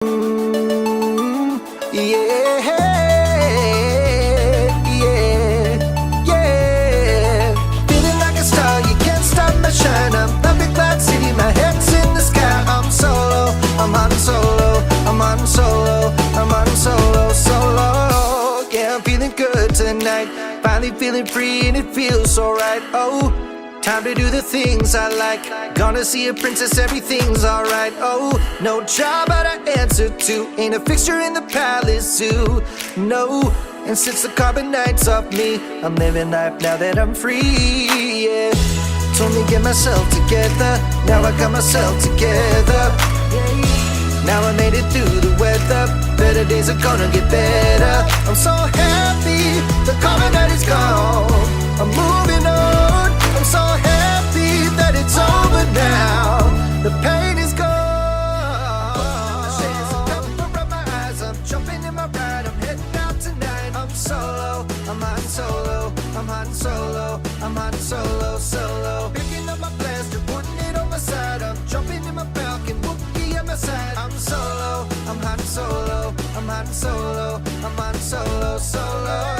Yeah, yeah, yeah. Feeling like a star, you can't stop my shine. I'm up in Cloud City, my head's in the sky. I'm solo, I'm on solo, I'm on solo, I'm on solo, solo. Yeah, I'm feeling good tonight. Finally feeling free and it feels so right. Oh, time to do the things I like. Gonna see a princess, everything's alright. Oh, no job but I answer to. Ain't a fixture in the palace zoo. No, and since the carbon night's off me, I'm living life now that I'm free. Yeah, told me get myself together. Now I got myself together. Now I made it through the weather. Better days are gonna get better. I'm so happy the carbon night is gone. I'm moving on. I'm so happy that it's over now. The pain is gone. The shades are coming from my eyes. I'm jumping in my ride. I'm heading out tonight. I'm solo. I'm on solo. I'm on solo. I'm on solo. Solo. Picking up my blaster, putting it on my side. I'm jumping in my Falcon. Whoopie at my side. I'm solo. I'm on solo. I'm on solo. I'm on solo. Solo.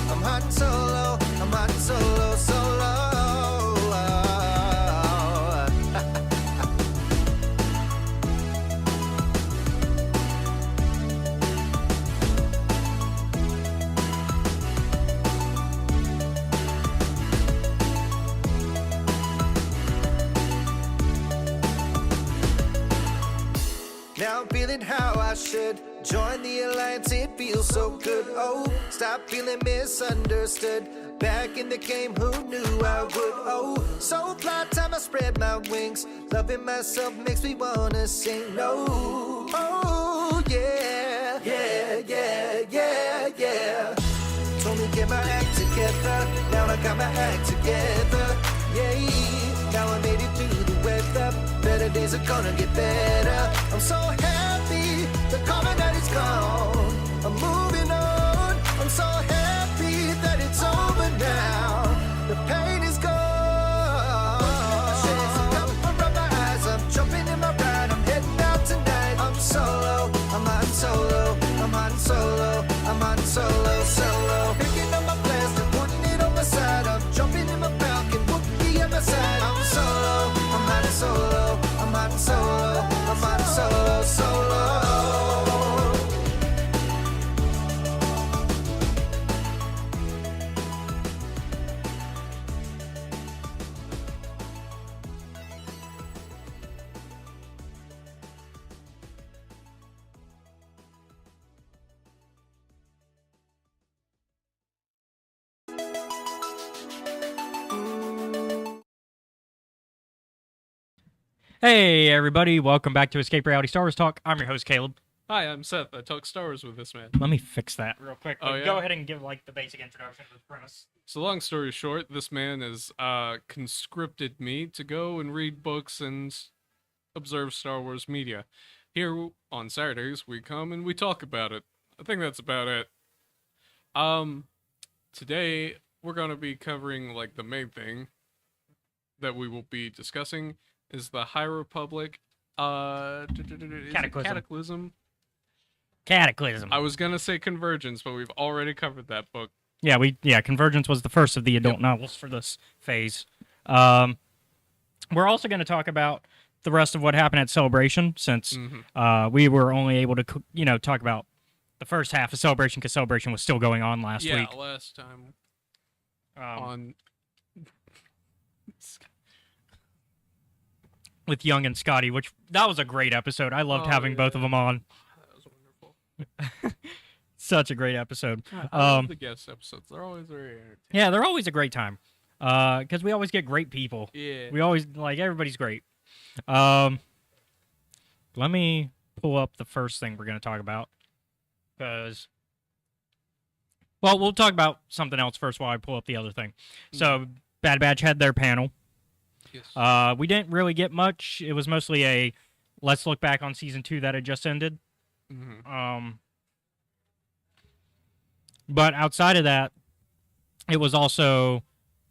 I'm hot and solo, I'm hot and solo, solo. Now I'm feeling how I should. Join the alliance, it feels so good. Oh, stop feeling misunderstood. Back in the game, who knew I would? Oh, so fly time I spread my wings. Loving myself makes me wanna sing. No, oh yeah, yeah, yeah, yeah, yeah. Told me get my act together. Now I got my act together. Yeah, now I made it through the weather. Better days are gonna get better. I'm so happy the carbon night is gone. I'm moving on. I'm so happy that it's over now. The pain is gone. The shades are coming from my eyes. I'm jumping in my ride. I'm heading out tonight. I'm solo. I'm on solo. I'm on solo. I'm on solo. Solo. Picking up my blaster, putting it on my side. I'm jumping in my Falcon. Whoopie at my side. I'm solo. I'm on solo. I'm on solo. I'm on solo. Solo. Hey everybody, welcome back to Escape Reality Star Wars Talk. I'm your host Caleb. Hi, I'm Seth. I talk Star Wars with this man. Let me fix that real quick. Oh, yeah? Go ahead and give like the basic introduction to the premise. So long story short, this man has conscripted me to go and read books and observe Star Wars media. Here on Saturdays, we come and we talk about it. I think that's about it. Today we're gonna be covering like the main thing that we will be discussing is the High Republic. Cataclysm. Cataclysm. I was gonna say Convergence, but we've already covered that book. Yeah, Convergence was the first of the adult novels for this phase. We're also going to talk about the rest of what happened at Celebration, since we were only able to, talk about the first half of Celebration because Celebration was still going on last week. Yeah, last time on with Young and Scotty, which that was a great episode. I loved having both of them on. That was wonderful. Such a great episode. I love the guest episodes. They're always very entertaining. Yeah, they're always a great time. Because we always get great people. Yeah. We always, everybody's great. Let me pull up the first thing we're going to talk about. Because, well, we'll talk about something else first while I pull up the other thing. So, Bad Batch had their panel. Yes. We didn't really get much. It was mostly a let's look back on season 2 that had just ended. But outside of that, it was also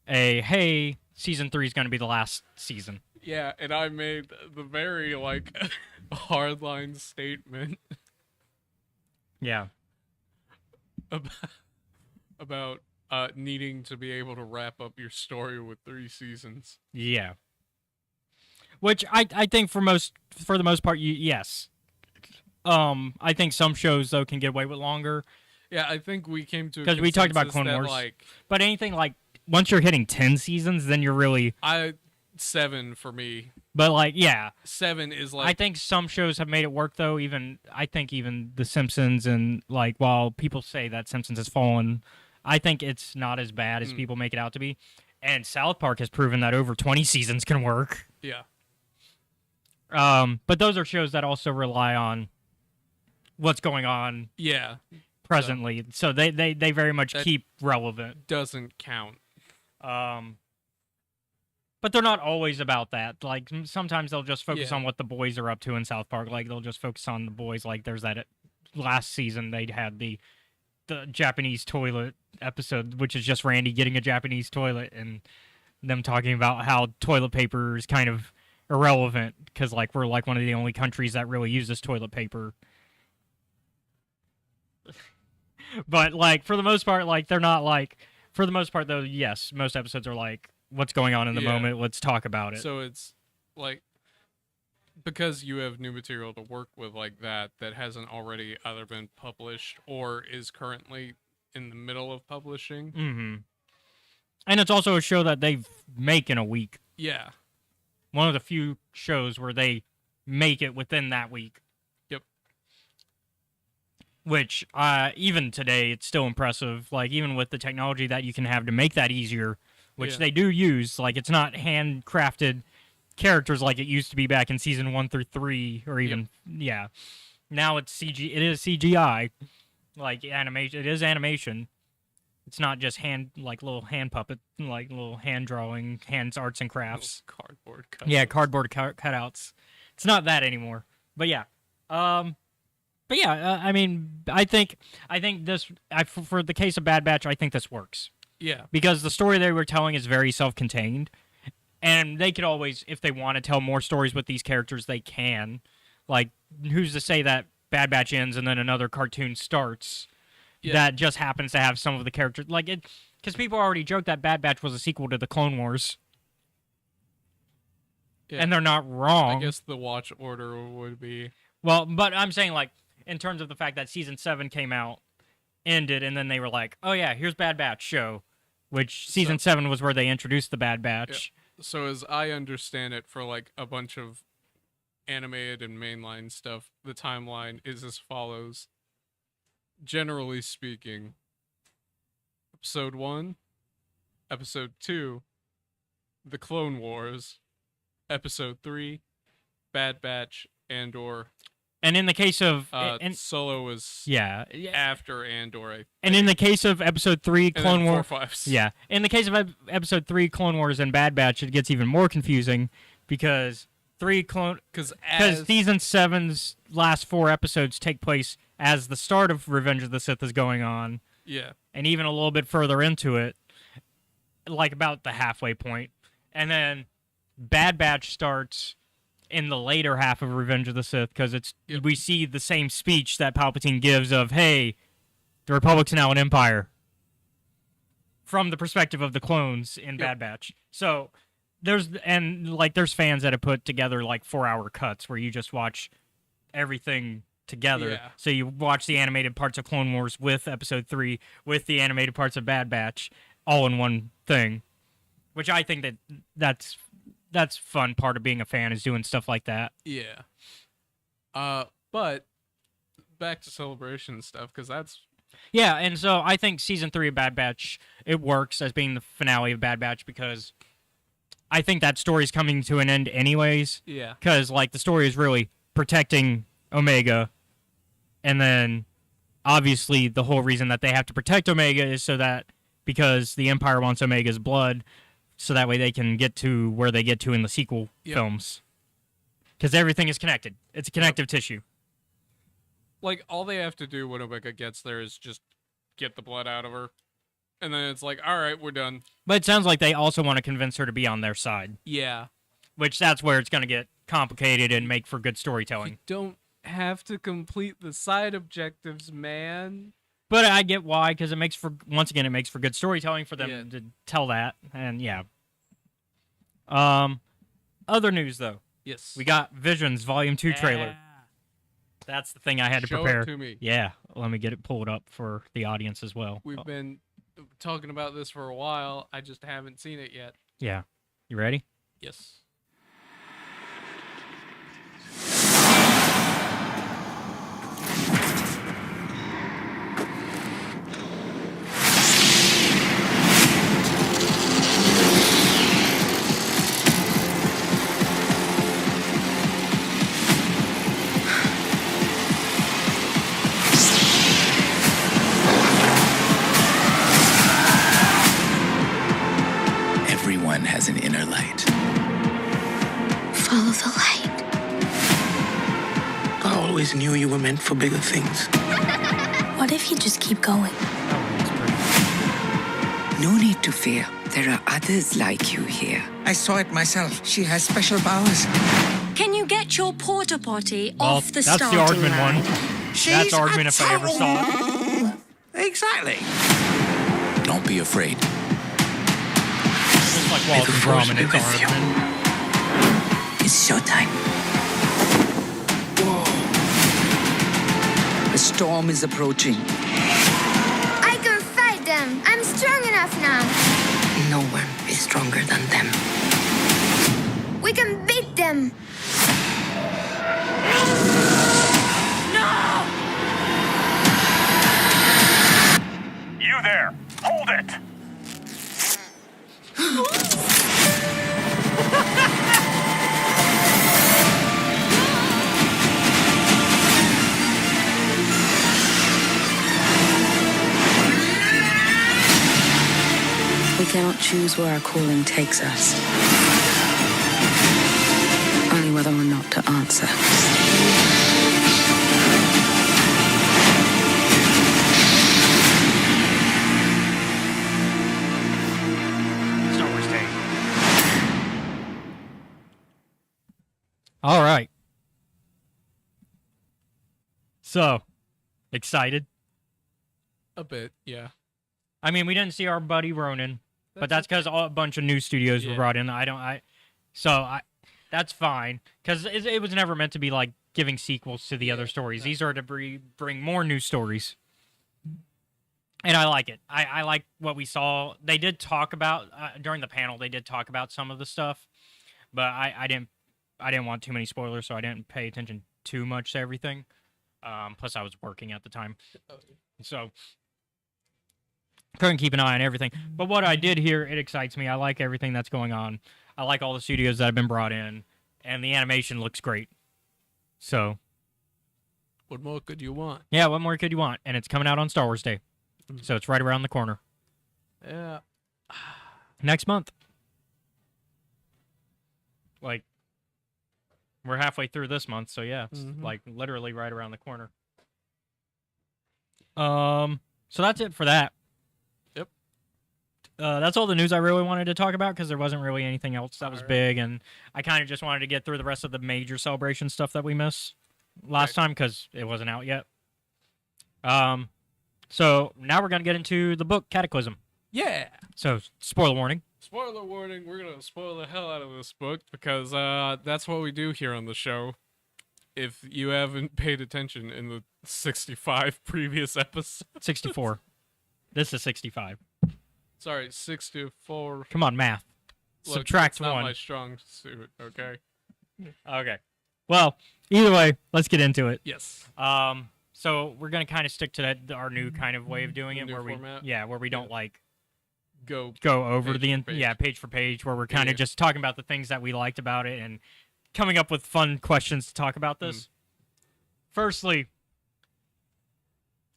a hey, season 3 is going to be the last season. Yeah, and I made the very like hardline statement Yeah. about, about needing to be able to wrap up your story with 3 seasons. Yeah. Which I think for the most part, yes. I think some shows though can get away with longer Yeah, I think we came to a because we talked about consensus Clone that, Wars. like, But anything like once you're hitting 10 seasons, then you're really. 7 for me. But like, yeah, 7 is I like think some shows have made it work though. I think even The Simpsons, and like while people say that Simpsons has fallen, I think it's not as bad as people make it out to be. And South Park has proven that over 20 seasons can work. yeah. But those are shows that also rely on what's going on Yeah, presently, so they very much That- keep relevant. doesn't count. But they're not always about that. Like sometimes they'll just focus Yeah. on what the boys are up to in South Park. Like they'll just focus on the boys. Like there's that last season they had the Japanese toilet episode, which is just Randy getting a Japanese toilet and them talking about how toilet paper is kind of irrelevant because like we're like one of the only countries that really uses toilet paper. But like for the most part, like they're not like for the most part though. Yes, most episodes are like what's going on in the Yeah. moment. Let's talk about it. So it's like because you have new material to work with like that hasn't already either been published or is currently in the middle of publishing. Mm-hmm. And it's also a show that they make in a week. Yeah. One of the few shows where they make it within that week. Yep. Which, even today, it's still impressive. Like, even with the technology that you can have to make that easier, which Yeah. they do use. Like, it's not handcrafted characters like it used to be back in season 1 through 3, or even, yeah. Now it's CG. It is CGI. Like, animation. It is animation. It's not just little hand puppet, like little hand drawing, hands arts and crafts. Little cardboard cut. Yeah, cardboard cutouts. It's not that anymore. But yeah, I mean, I think this. For the case of Bad Batch, I think this works Yeah. because the story they were telling is very self-contained, and they could always, if they want to tell more stories with these characters, they can. Like, who's to say that Bad Batch ends and then another cartoon starts? Yeah. That just happens to have some of the characters like it, because people already joked that Bad Batch was a sequel to the Clone Wars. Yeah. And they're not wrong. I guess the watch order would be Well, but I'm saying, like, in terms of the fact that season 7 came out, ended, and then they were like, oh, yeah, here's Bad Batch show, which season 7 was where they introduced the Bad Batch. so as I understand it for like a bunch of animated and mainline stuff, the timeline is as follows. Generally speaking, episode 1, episode 2, The Clone Wars, episode 3, Bad Batch, Andor. And in the case of... and, Solo was yeah. after Andor. And in the case of episode 3, and Clone then 4, Wars... 5, 6. Yeah. In the case of episode 3, Clone Wars and Bad Batch, it gets even more confusing because Because season 7's last 4 episodes take place as the start of Revenge of the Sith is going on. Yeah. And even a little bit further into it, like about the halfway point. And then Bad Batch starts in the later half of Revenge of the Sith because we see the same speech that Palpatine gives of, hey, the Republic's now an empire, from the perspective of the clones in Bad Batch. So there's fans that have put together like 4-hour cuts where you just watch everything together. Yeah. So you watch the animated parts of Clone Wars with episode 3 with the animated parts of Bad Batch all in one thing, which I think that's fun part of being a fan is doing stuff like that. Yeah. But back to Celebration and stuff, because that's... Yeah, and so I think season 3 of Bad Batch, it works as being the finale of Bad Batch because I think that story's coming to an end anyways. Yeah. Because, like, the story is really protecting Omega, and then, obviously, the whole reason that they have to protect Omega is so that, because the Empire wants Omega's blood, so that way they can get to where they get to in the sequel films. Because everything is connected. It's a connective tissue. Like, all they have to do when Omega gets there is just get the blood out of her. And then it's like, all right, we're done. But it sounds like they also want to convince her to be on their side. Yeah. which that's where it's going to get complicated and make for good storytelling. You don't have to complete the side objectives, man. But I get why, because it makes for, once again, it makes for good storytelling for them to tell that, and yeah. Other news though. Yes. We got Visions Volume 2 trailer. That's the thing I had to Show prepare. it to me. Yeah, let me get it pulled up for the audience as well. We've been talking about this for a while. I just haven't seen it yet. Yeah. You ready? Yes. Everyone has an inner light. Follow the light. I always knew you were meant for bigger things. What if you just keep going? No need to fear. There are others like you here. I saw it myself. She has special powers. Can you get your porta potty Well, off the that's starting the Aardman line? one. That's Aardman if I ever saw it. Exactly. Don't be afraid. It's like Walter Force Grumman, be it's with you. Aardman. It's showtime. The storm is approaching. I can fight them. I'm strong enough now. No one is stronger than them. We can beat them. You there! Hold it! We cannot choose where our calling takes us. Only whether or not to answer. Star Wars Day. All right. So, excited? A bit, yeah. I mean, we didn't see our buddy Ronan, but that's because a bunch of new studios were brought in. That's fine, because it was never meant to be like giving sequels to the other stories. These are to bring more new stories, and I like it. I like what we saw. They did talk about during the panel. They did talk about some of the stuff, but I didn't want too many spoilers, so I didn't pay attention too much to everything. Plus, I was working at the time, so couldn't keep an eye on everything. But what I did hear, it excites me. I like everything that's going on. I like all the studios that have been brought in, and the animation looks great. So, What more could you want? yeah, what more could you want? And it's coming out on Star Wars Day, so it's right around the corner. Yeah. Next month. Like, we're halfway through this month, so yeah, it's like literally right around the corner. So that's it for that. Yep. That's all the news I really wanted to talk about because there wasn't really anything else that was Alright. big, and I kind of just wanted to get through the rest of the major celebration stuff that we missed last time because it wasn't out yet. So now we're gonna get into the book Cataclysm. Yeah. So spoiler warning. Spoiler warning, we're going to spoil the hell out of this book because that's what we do here on the show. If you haven't paid attention in the 65 previous episodes. 64. This is 65. Sorry, 64. Come on, math. Look, Subtract it's not one. my strong suit, okay? Okay. Well, either way, let's get into it. Yes. So we're gonna kind of stick to our new kind of way of doing it, New where format? where we don't like Go over page for page. page for page, where we're kind of Yeah. just talking about the things that we liked about it and coming up with fun questions to talk about this. Firstly,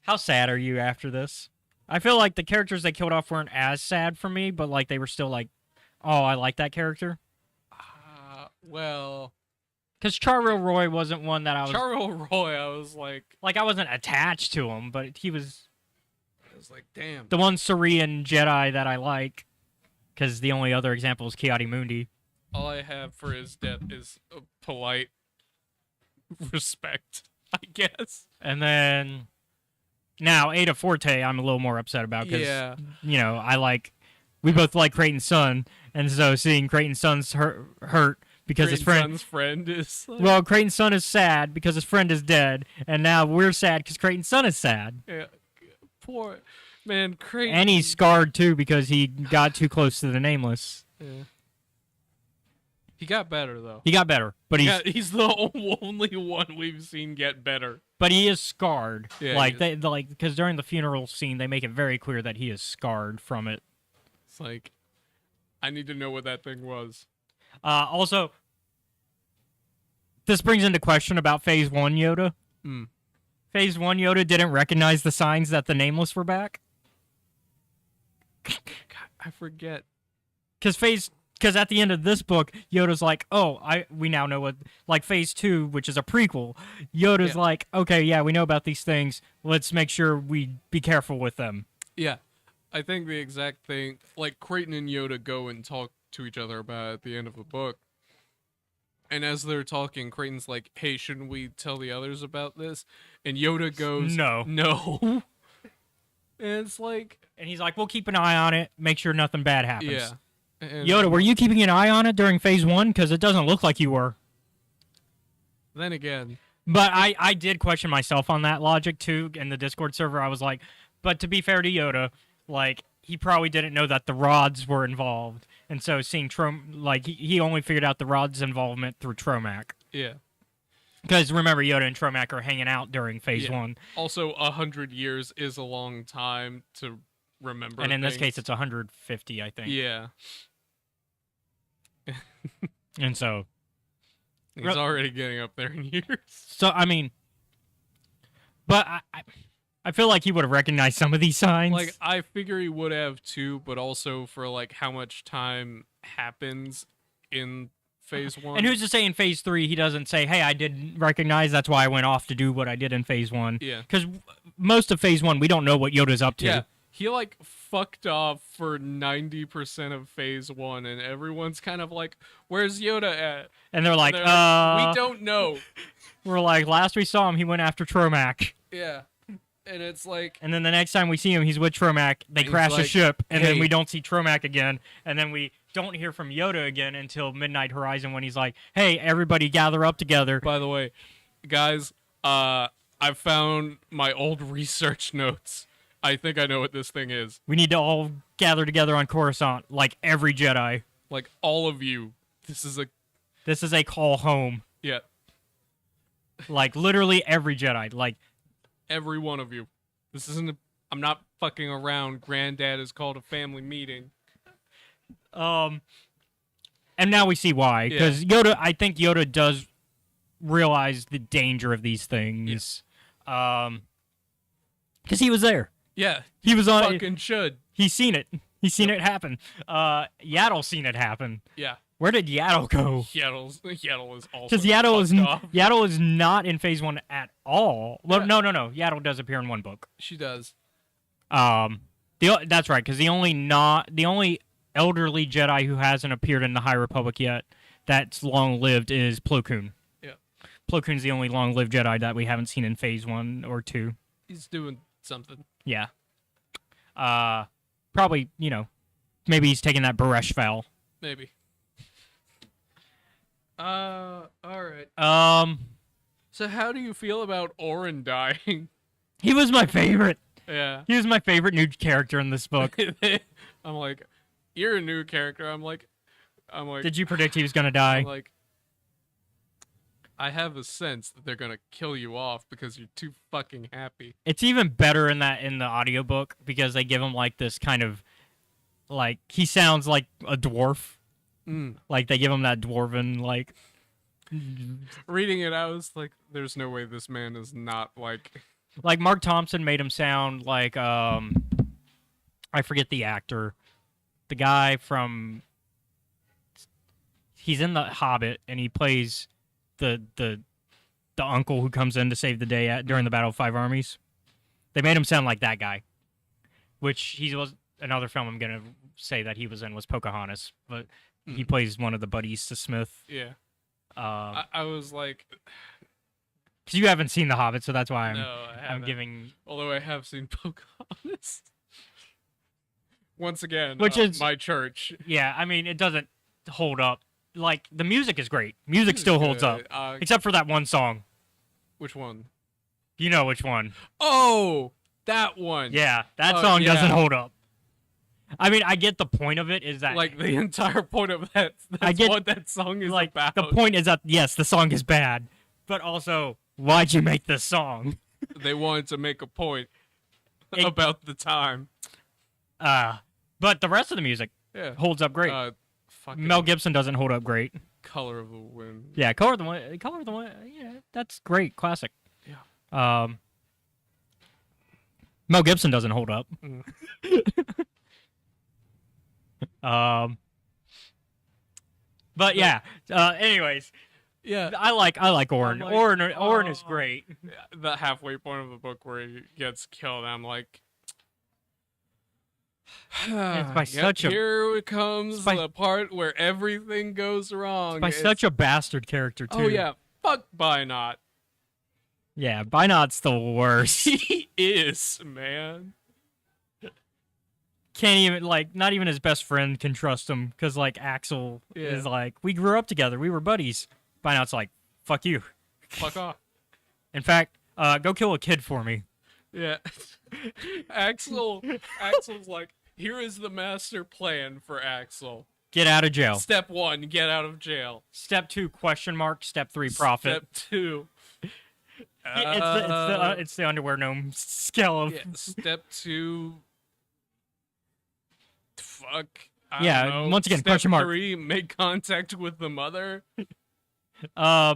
how sad are you after this? I feel like the characters they killed off weren't as sad for me, but like they were still like, oh, I like that character. Well, Because Charo Roy wasn't one that I was Charles Roy, I was like, I wasn't attached to him, but he was damn. the one Saurian Jedi that I like. Because the only other example is Kiadi Mundi. All I have for his death is a polite respect, I guess. And then now Ada Forte, I'm a little more upset about because Yeah. we both like Creighton's son, and so seeing Creighton's son's hurt because his Son's friend is like, well, Creighton's son is sad because his friend is dead, and now we're sad because Creighton's son is sad. yeah, poor man, Creighton. And he's scarred too because he got too close to the Nameless. Yeah. He got better though. He got better, but He's the only one we've seen get better. but he is scarred. Yeah, like he because during the funeral scene they make it very clear that he is scarred from it. It's like, I need to know what that thing was. Also, this brings into question about Phase 1 Yoda. Mm. Phase 1 Yoda didn't recognize the signs that the Nameless were back. God, I forget. Because at the end of this book, Yoda's like, we now know what, like Phase 2, which is a prequel, Yoda's like, okay, yeah, we know about these things. Let's make sure we be careful with them. Yeah, I think the exact thing, like Creighton and Yoda go and talk to each other about it at the end of the book. And as they're talking, Creighton's like, hey, shouldn't we tell the others about this? And Yoda goes, No. And it's like... And he's like, we'll keep an eye on it, make sure nothing bad happens. Yeah. And Yoda, were you keeping an eye on it during Phase 1? Because it doesn't look like you were. Then again... But I did question myself on that logic, too, in the Discord server. I was like, but to be fair to Yoda, like, he probably didn't know that the rods were involved. And so seeing he only figured out the rods' involvement through Tromac. Yeah. Because remember, Yoda and Tromac are hanging out during Phase 1. Also, 100 years is a long time to remember. And in this things. case, it's 150, I think. Yeah. And so... He's already getting up there in years. So, I mean... But I feel like he would have recognized some of these signs. Like, I figure he would have too, but also for, like, how much time happens in Phase 1. And who's to say in Phase 3 he doesn't say, hey, I didn't recognize, that's why I went off to do what I did in Phase 1. Yeah. Because most of Phase 1, we don't know what Yoda's up to. Yeah. He, like, fucked off for 90% of Phase 1, and everyone's kind of like, where's Yoda at? And they're like, we don't know. We're like, last we saw him, he went after Tromac. Yeah. And it's like... And then the next time we see him, he's with Tromac. They And crash he's the like, ship, and then "Hey." we don't see Tromac again. And then we don't hear from Yoda again until Midnight Horizon when he's like, hey, everybody gather up together. By the way, guys, I found my old research notes. I think I know what this thing is. We need to all gather together on Coruscant, like every Jedi. Like, all of you. This is a call home. Yeah. Like, literally every Jedi. Like, every one of you. This isn't I'm not fucking around. Granddad has called a family meeting. and now we see why. Because I think Yoda does realize the danger of these things. Because he was there. Yeah. He was on fucking should. He's seen it. He's seen it happen. Yaddle's seen it happen. Yeah. Where did Yaddle go? Yaddle is also because Yaddle is not in Phase 1 at all. Well, no. Yaddle does appear in one book. She does. That's right. Because the only elderly Jedi who hasn't appeared in the High Republic yet that's long lived is Plo Koon. Yeah. Plo Koon's the only long lived Jedi that we haven't seen in Phase 1 or 2. He's doing something. Yeah. Probably, maybe he's taking that Baresh foul. Maybe. All right. So how do you feel about Orin dying? He was my favorite. Yeah. He was my favorite new character in this book. I'm like, you're a new character. I'm like. Did you predict he was gonna die? I'm like, I have a sense that they're gonna kill you off because you're too fucking happy. It's even better in the audiobook because they give him like this kind of like he sounds like a dwarf. Like they give him that dwarven like. Reading it, I was like, "There's no way this man is not like." Like Mark Thompson made him sound like I forget the actor, the guy from. He's in The Hobbit and he plays the uncle who comes in to save the day during the Battle of Five Armies. They made him sound like that guy, which he was another film I'm gonna say that he was in was Pocahontas, but He plays one of the buddies to Smith. Yeah. Uh, I was like, Because you haven't seen The Hobbit, so that's why no, I I'm haven't. giving. Although I have seen Pocahontas. Once again, Which is my church. Yeah, I mean, it doesn't hold up. Like, the music is great. Music still holds up. Except for that one song. Which one? You know which one. Oh, that one. Yeah, that Oh, song yeah. doesn't hold up. I mean, I get the point of it is that... Like, the entire point of that, I get, what that song is like, about. the point is that, yes, the song is bad. But also, why'd you make this song? They wanted to make a point about the time. But the rest of the music holds up great. Mel Gibson doesn't hold up great. Color of the Wind. Yeah, Color of the Wind. Yeah, that's great, classic. Yeah. Mel Gibson doesn't hold up. But yeah. Anyways, yeah, I like Orin. Orin is great. The halfway point of the book where he gets killed, I'm like, it's by such a. Here comes the part where everything goes wrong. It's by such a bastard character too. Oh yeah, fuck Bynot. Yeah, Bynot's the worst. He is, man. Can't even, like, not even his best friend can trust him because, like, Axel is like, we grew up together, we were buddies. Bynot's like, fuck you. Fuck off. In fact, go kill a kid for me. Yeah. Axel's like, here is the master plan for Axel. Get out of jail. Step 1, get out of jail. Step 2, question mark. Step 3, profit. Step 2. It's the underwear gnome scale of. Yeah, step 2. Fuck. I Yeah, don't know. once again, Step question mark. 3, make contact with the mother. I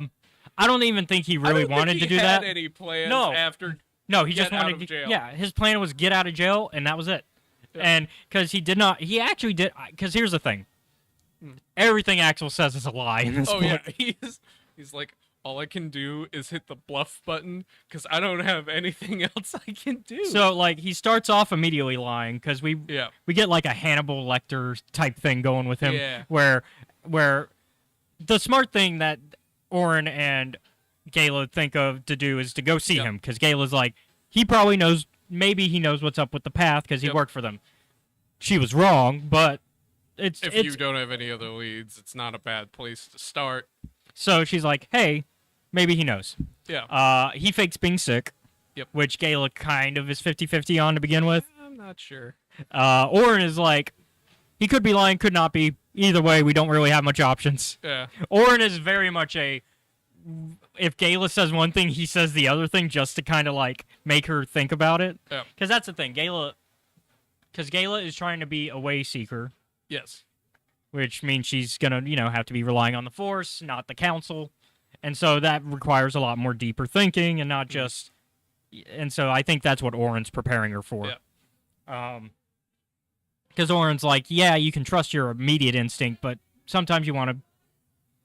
don't even think he really wanted to do that. Any plans No. after No, he just get out wanted of to. jail. Yeah, his plan was get out of jail, and that was it. Yeah. And because he did not, he actually did. Because here's the thing: everything Axel says is a lie in this Oh book. yeah, he's like, all I can do is hit the bluff button because I don't have anything else I can do. So like he starts off immediately lying because we get like a Hannibal Lecter type thing going with him, Yeah. where the smart thing that Orin and Gayla think of to do is to go see him because Gayla's like he probably knows, maybe he knows what's up with the path because he worked for them. She was wrong, but it's you don't have any other leads, it's not a bad place to start. So she's like, hey, maybe he knows. Yeah. He fakes being sick. Yep. Which Gayla kind of is 50-50 on to begin with. I'm not sure. Orin is like, he could be lying, could not be. Either way, we don't really have much options. Yeah. Orin is very much a, if Gayla says one thing, he says the other thing just to kind of like make her think about it. Yeah. Because that's the thing. Gayla is trying to be a way seeker. Yes. Which means she's going to, have to be relying on the Force, not the Council. And so that requires a lot more deeper thinking and not just... And so I think that's what Orin's preparing her for. Yeah. Because Orin's like, yeah, you can trust your immediate instinct, but sometimes you want to...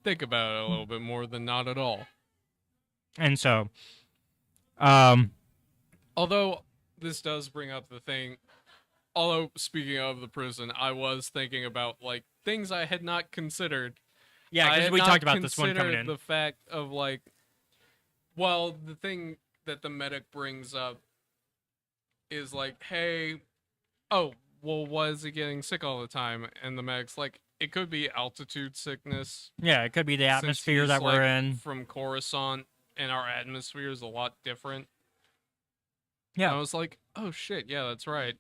Think about it a little bit more than not at all. And so... Although, this does bring up the thing... Although, speaking of the prison, I was thinking about, like, things I had not considered. Yeah, because we talked about this one coming in. The fact of, like, well, the thing that the medic brings up is, like, hey, oh, well, why is he getting sick all the time? And the medic's like, it could be altitude sickness. Yeah, it could be the since atmosphere he's, that we're like, in. From Coruscant, and our atmosphere is a lot different. Yeah. And I was like, oh, shit, yeah, that's right.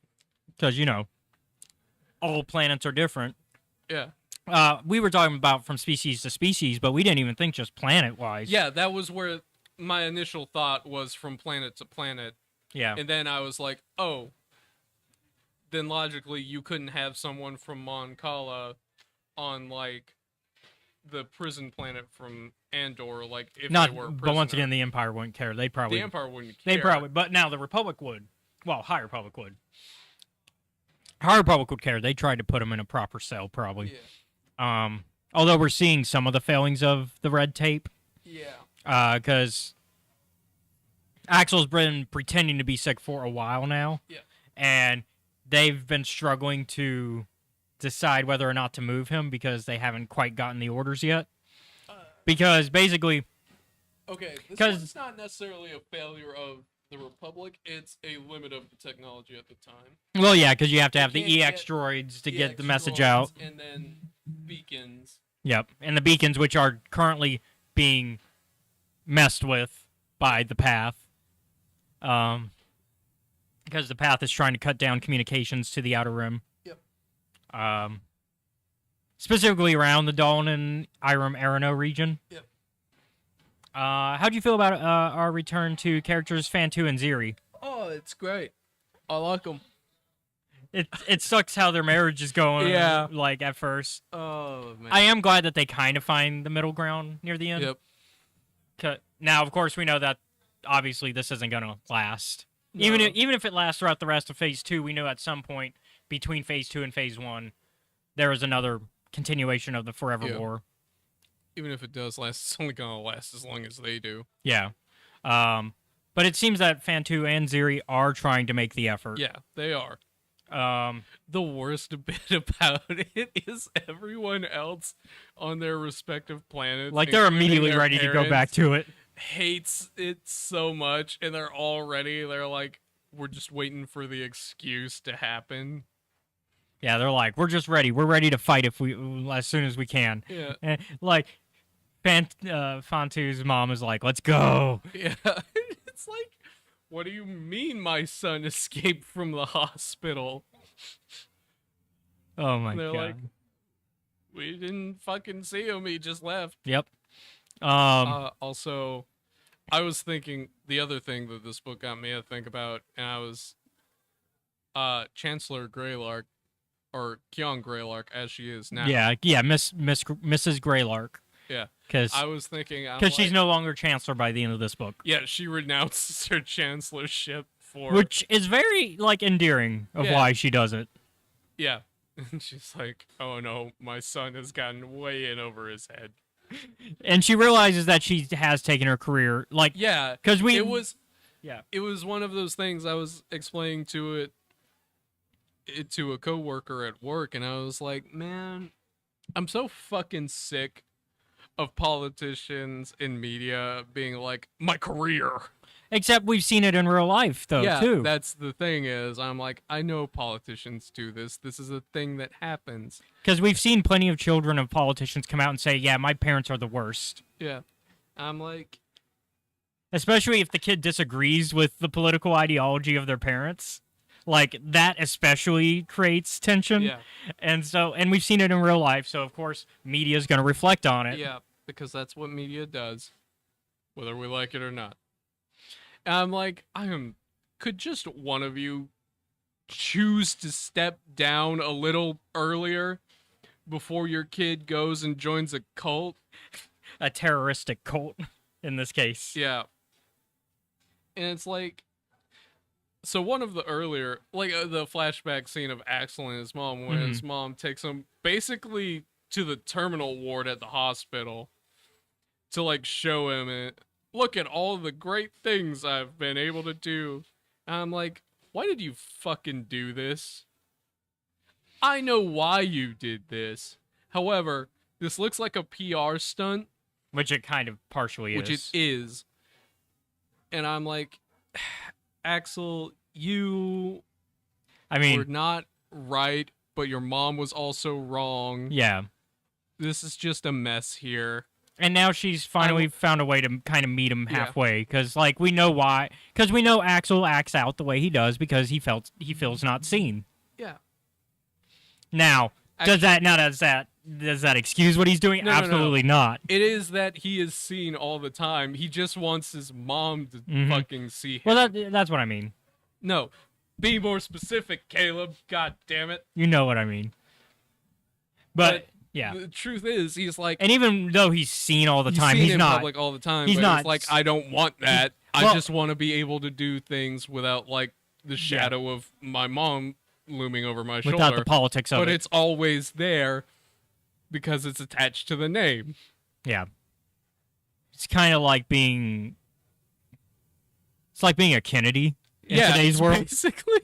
Because, all planets are different. Yeah. We were talking about from species to species, but we didn't even think just planet-wise. Yeah, that was where my initial thought was from planet to planet. Yeah. And then I was like, oh, then logically you couldn't have someone from Mon Cala on, like, the prison planet from Andor, like, if they were a prisoner. But once again, the Empire wouldn't care. They'd probably... The Empire wouldn't care. They probably... But now the Republic would. Well, High Republic would. High Republic would care. They tried to put them in a proper cell, probably. Yeah. Although we're seeing some of the failings of the red tape. Yeah. Because Axel's been pretending to be sick for a while now. Yeah. And they've been struggling to decide whether or not to move him because they haven't quite gotten the orders yet. Because basically, Okay, this 'Cause- one's not necessarily a failure of the Republic. It's a limit of the technology at the time. well, yeah, because you have to have the can't EX get droids to get EX the message droids out. and then beacons. Yep, and the beacons, which are currently being messed with by the Path, because the Path is trying to cut down communications to the Outer Rim. Yep. Specifically around the Dawn and Irem Arano region. Yep. How do you feel about our return to characters Fantu and Ziri? Oh, it's great. I like them. It sucks how their marriage is going. Yeah. Like at first. Oh man. I am glad that they kind of find the middle ground near the end. Yep. Now, of course, we know that obviously this isn't going to last. No. Even if it lasts throughout the rest of Phase 2, we know at some point between Phase 2 and Phase 1, there is another continuation of the Forever Yeah. War. Even if it does last, it's only gonna last as long as they do. Yeah. But it seems that Fantu and Ziri are trying to make the effort. Yeah, they are. Um, The worst bit about it is everyone else on their respective planets, like they're including immediately their ready to go back parents, to it. hates it so much, and they're like, we're just waiting for the excuse to happen. Yeah, they're like, we're just ready. We're ready to fight as soon as we can. Yeah. And, like, Fantu's mom is like, let's go. Yeah. It's like, what do you mean my son escaped from the hospital? Oh my And they're god. like, we didn't fucking see him. He just left. Yep. Also, I was thinking the other thing that this book got me to think about, and I was Chancellor Greylark, or Kyon Greylark as she is now. Yeah, Mrs. Greylark. Yeah. Because I was thinking, she's no longer Chancellor by the end of this book. Yeah, she renounces her chancellorship for... Which is very, like, endearing of Yeah. why she does it. Yeah. And she's like, oh no, my son has gotten way in over his head. And she realizes that she has taken her career, like... Yeah. Because we... It was... Yeah. It was one of those things I was explaining to to a coworker at work, and I was like, man, I'm so fucking sick of politicians in media being like, my career. Except we've seen it in real life, though, Yeah, too. that's the thing is, I'm like, I know politicians do this. This is a thing that happens. Because we've seen plenty of children of politicians come out and say, yeah, my parents are the worst. Yeah. I'm like... Especially if the kid disagrees with the political ideology of their parents. Like, that especially creates tension. Yeah. And we've seen it in real life, so of course, media's going to reflect on it. Yeah, because that's what media does, whether we like it or not. And I'm like, could just one of you choose to step down a little earlier before your kid goes and joins a cult? A terroristic cult, in this case. Yeah. And it's like, so one of the earlier, like the flashback scene of Axel and his mom, when his mom takes him basically to the terminal ward at the hospital to like show him it. Look at all the great things I've been able to do. And I'm like, why did you fucking do this? I know why you did this. However, this looks like a PR stunt. Which it kind of partially Which is. it is. And I'm like, Axel, you were not right, but your mom was also wrong. Yeah. This is just a mess here. And now she's finally found a way to kind of meet him halfway, because like we know why. Because we know Axel acts out the way he does because he feels not seen. Yeah. Now, does that excuse what he's doing? No, Absolutely no. not. It is that he is seen all the time. He just wants his mom to fucking see him. Well, that's what I mean. No, be more specific, Caleb. God damn it. You know what I mean. But yeah. The truth is, he's like, and even though he's seen all the time, he's he's in not public all the time. He's but not it's like, I don't want that. Well, I just want to be able to do things without like the shadow of my mom looming over my shoulder. Without the politics of it. But it's always there because it's attached to the name. Yeah. It's kind of like being... It's like being a Kennedy in today's world. Basically.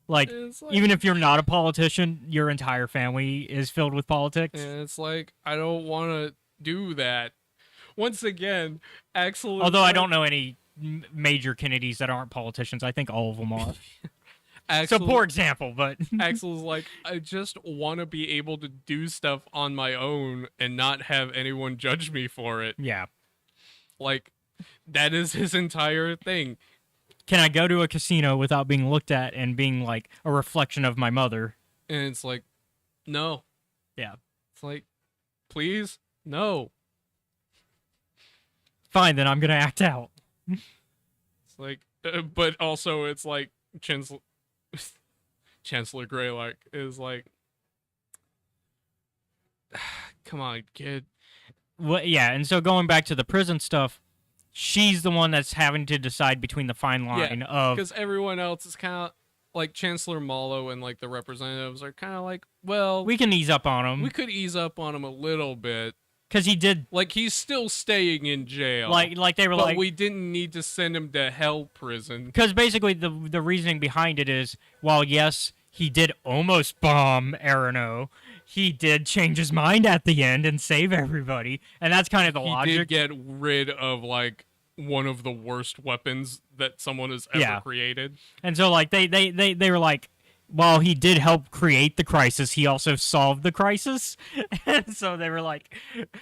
Like, It's like- even if you're not a politician, your entire family is filled with politics. And it's like, I don't want to do that. Once again, Axel. Although I don't know any major Kennedys that aren't politicians. I think all of them are. Axel, So poor example, but Axel's like, I just want to be able to do stuff on my own and not have anyone judge me for it. yeah. Like, that is his entire thing. Can I go to a casino without being looked at and being like a reflection of my mother? And it's like, no. Yeah. It's like, please, no. Fine, then I'm gonna act out. It's like, but also it's like Chancellor Greylark is like, come on, kid. Well, yeah, and so going back to the prison stuff, she's the one that's having to decide between the fine line of Because everyone else is kind of like Chancellor Mallow and like the representatives are kind of like, well, we can ease up on him we could ease up on him a little bit. because he did Like, he's still staying in jail. like they were but like we didn't need to send him to hell prison. because basically the reasoning behind it is while yes he did almost bomb Arano, he did change his mind at the end and save everybody, and that's kind of the He logic. did get rid of like one of the worst weapons that someone has ever created. And so like they were like, while he did help create the crisis, he also solved the crisis. And so they were like,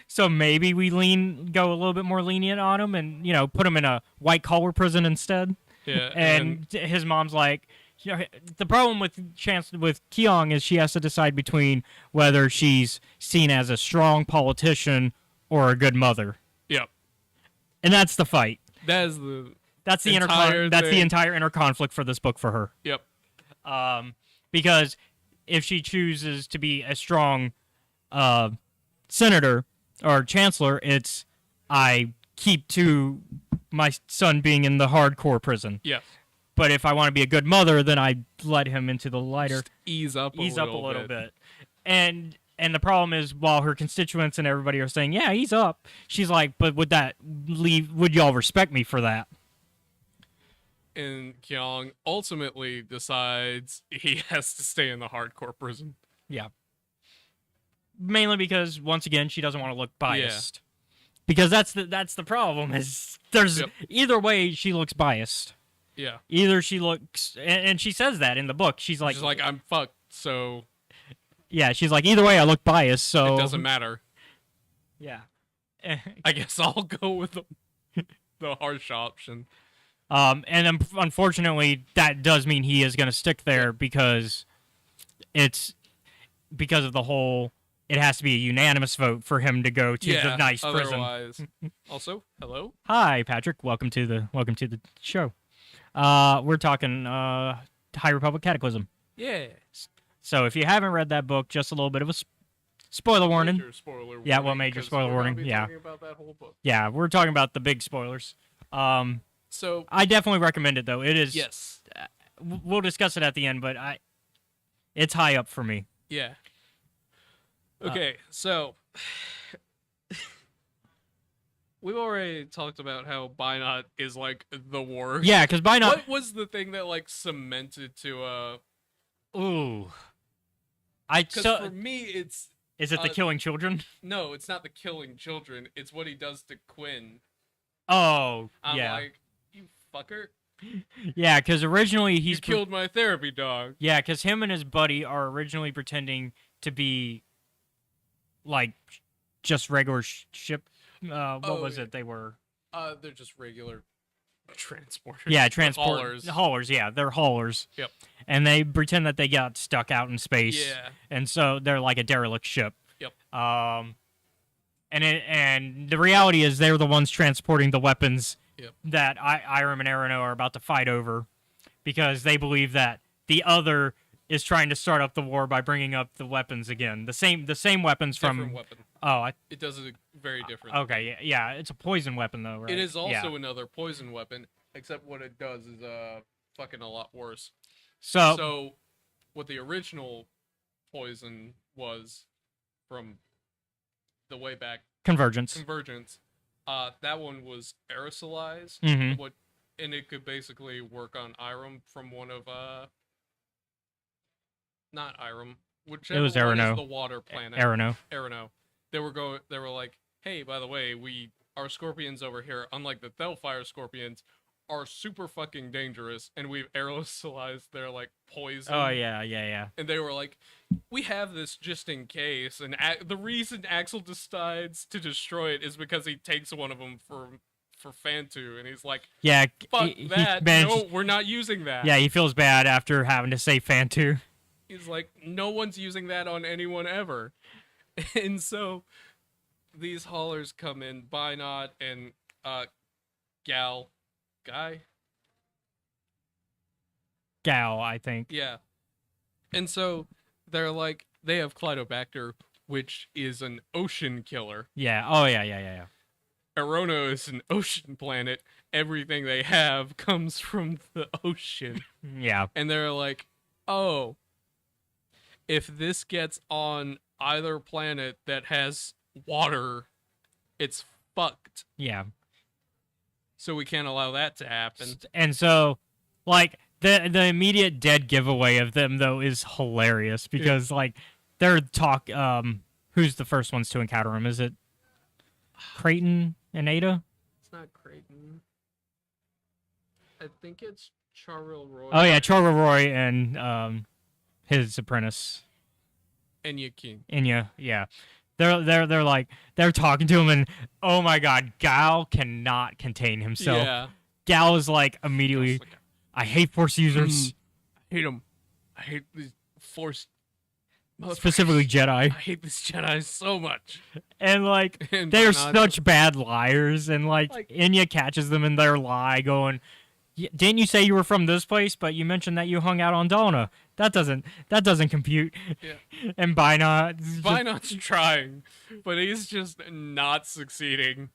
so maybe we go a little bit more lenient on him and, you know, put him in a white collar prison instead. Yeah. And his mom's like, you know, the problem with Keong is she has to decide between whether she's seen as a strong politician or a good mother. Yep. And that's the fight. That's the entire inner conflict for this book for her. Yep. Because if she chooses to be a strong senator or chancellor, it's I keep to my son being in the hardcore prison. Yes. But if I want to be a good mother, then I let him into the lighter. Just ease up a little bit. And the problem is, while her constituents and everybody are saying, yeah, he's up, she's like, but would y'all respect me for that? And Kyung ultimately decides he has to stay in the hardcore prison. Yeah. Mainly because, once again, she doesn't want to look biased. Because that's the problem, is there's either way she looks biased. Yeah. Either she looks, and she says that in the book. She's like, I'm fucked, so. Yeah, she's like, either way I look biased, so. It doesn't matter. Yeah. I guess I'll go with the harsh option. And unfortunately, that does mean he is going to stick there because because of the whole, it has to be a unanimous vote for him to go to the nice prison. Otherwise. Also, hello? Hi, Patrick. Welcome to the show. We're talking High Republic Cataclysm. Yeah. So if you haven't read that book, just a little bit of a spoiler warning. Major spoiler warning. Yeah, well, major spoiler warning. Be Yeah. talking about that whole book. Yeah, we're talking about the big spoilers. So I definitely recommend it, though. It is. yes. We'll discuss it at the end, but it's high up for me. Yeah. Okay, so we've already talked about how Binot is like the worst. Yeah, because Binot. What was the thing that like cemented to Ooh. Because for me, it's Is it the killing children? no, it's not the killing children. It's what he does to Quinn. Oh, I'm yeah. like, you fucker. Yeah, because originally You he's killed my therapy dog. Yeah, because him and his buddy are originally pretending to be like just regular ship. What was it? They were. They're just regular transporters. Yeah, haulers. Yeah, they're haulers. Yep. And they pretend that they got stuck out in space. Yeah. And so they're like a derelict ship. Yep. And the reality is they're the ones transporting the weapons that Irem and Arano are about to fight over, because they believe that the other is trying to start up the war by bringing up the weapons again. The same weapons Different from. weapon. Oh, It does it very different. okay. Yeah, it's a poison weapon though, right? It is also Yeah. another poison weapon, except what it does is fucking a lot worse. So So, what the original poison was from the way back Convergence. that one was aerosolized. Mhm. And it could basically work on Irem from one of not Irem. Whichever It was one is Arano. the water planet. Arano. Arano. They were like, hey, by the way, our scorpions over here, unlike the Thelfire scorpions, are super fucking dangerous, and we've aerosolized their like poison. Oh yeah. And they were like, we have this just in case, and the reason Axel decides to destroy it is because he takes one of them for Fantu, and he's like, Yeah, fuck he that, managed- no, we're not using that. Yeah, he feels bad after having to say Fantu. He's like, no one's using that on anyone ever. And so these haulers come in, Bynot and Guy? Gal, I think. Yeah. And so they're like, they have Clydobacter, which is an ocean killer. Yeah. Oh yeah. Arono is an ocean planet. Everything they have comes from the ocean. Yeah. And they're like, oh, if this gets on either planet that has water, it's fucked. Yeah. So we can't allow that to happen. And so, like, the immediate dead giveaway of them though is hilarious because like they're who's the first ones to encounter him? Is it Creighton and Ada? It's not Creighton. I think it's Charil Roy. Oh yeah, Chorra Roy and his apprentice Enya King. Inya. Yeah. They're like they're talking to him and oh my god, Gal cannot contain himself. Yeah. Gal is like immediately, I hate Force users, I hate them. I hate these Force. specifically Jedi, I hate these Jedi so much. and like And they're Bynot- such bad liars, and like Inya catches them in their lie, going, "Didn't you say you were from this place? But you mentioned that you hung out on Dona. That doesn't compute." Yeah. And Bynot, Bynot's trying, but he's just not succeeding.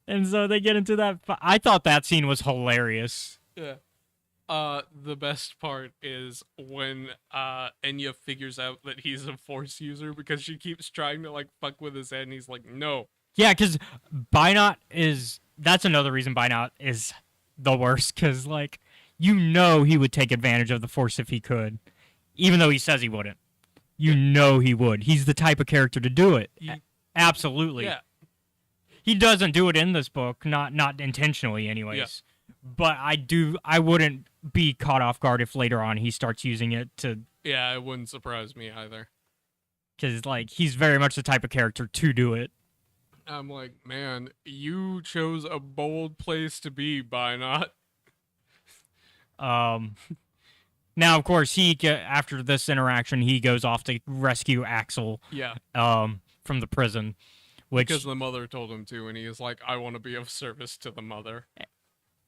and so they get into that. I thought that scene was hilarious. Yeah. The best part is when Enya figures out that he's a Force user because she keeps trying to like fuck with his head, and he's like, no. Yeah, because Bynot is. That's another reason Bynot is the worst. Because like he would take advantage of the Force if he could, even though he says he wouldn't. He would. He's the type of character to do it. Absolutely. Yeah. He doesn't do it in this book, not intentionally, anyways. Yeah. But I wouldn't be caught off guard if later on he starts using it to. Yeah, it wouldn't surprise me either. Because like he's very much the type of character to do it. I'm like, man, you chose a bold place to be, Bynot. Now, of course, after this interaction, he goes off to rescue Axel. Yeah. From the prison, Because the mother told him to, and he is like, I want to be of service to the mother.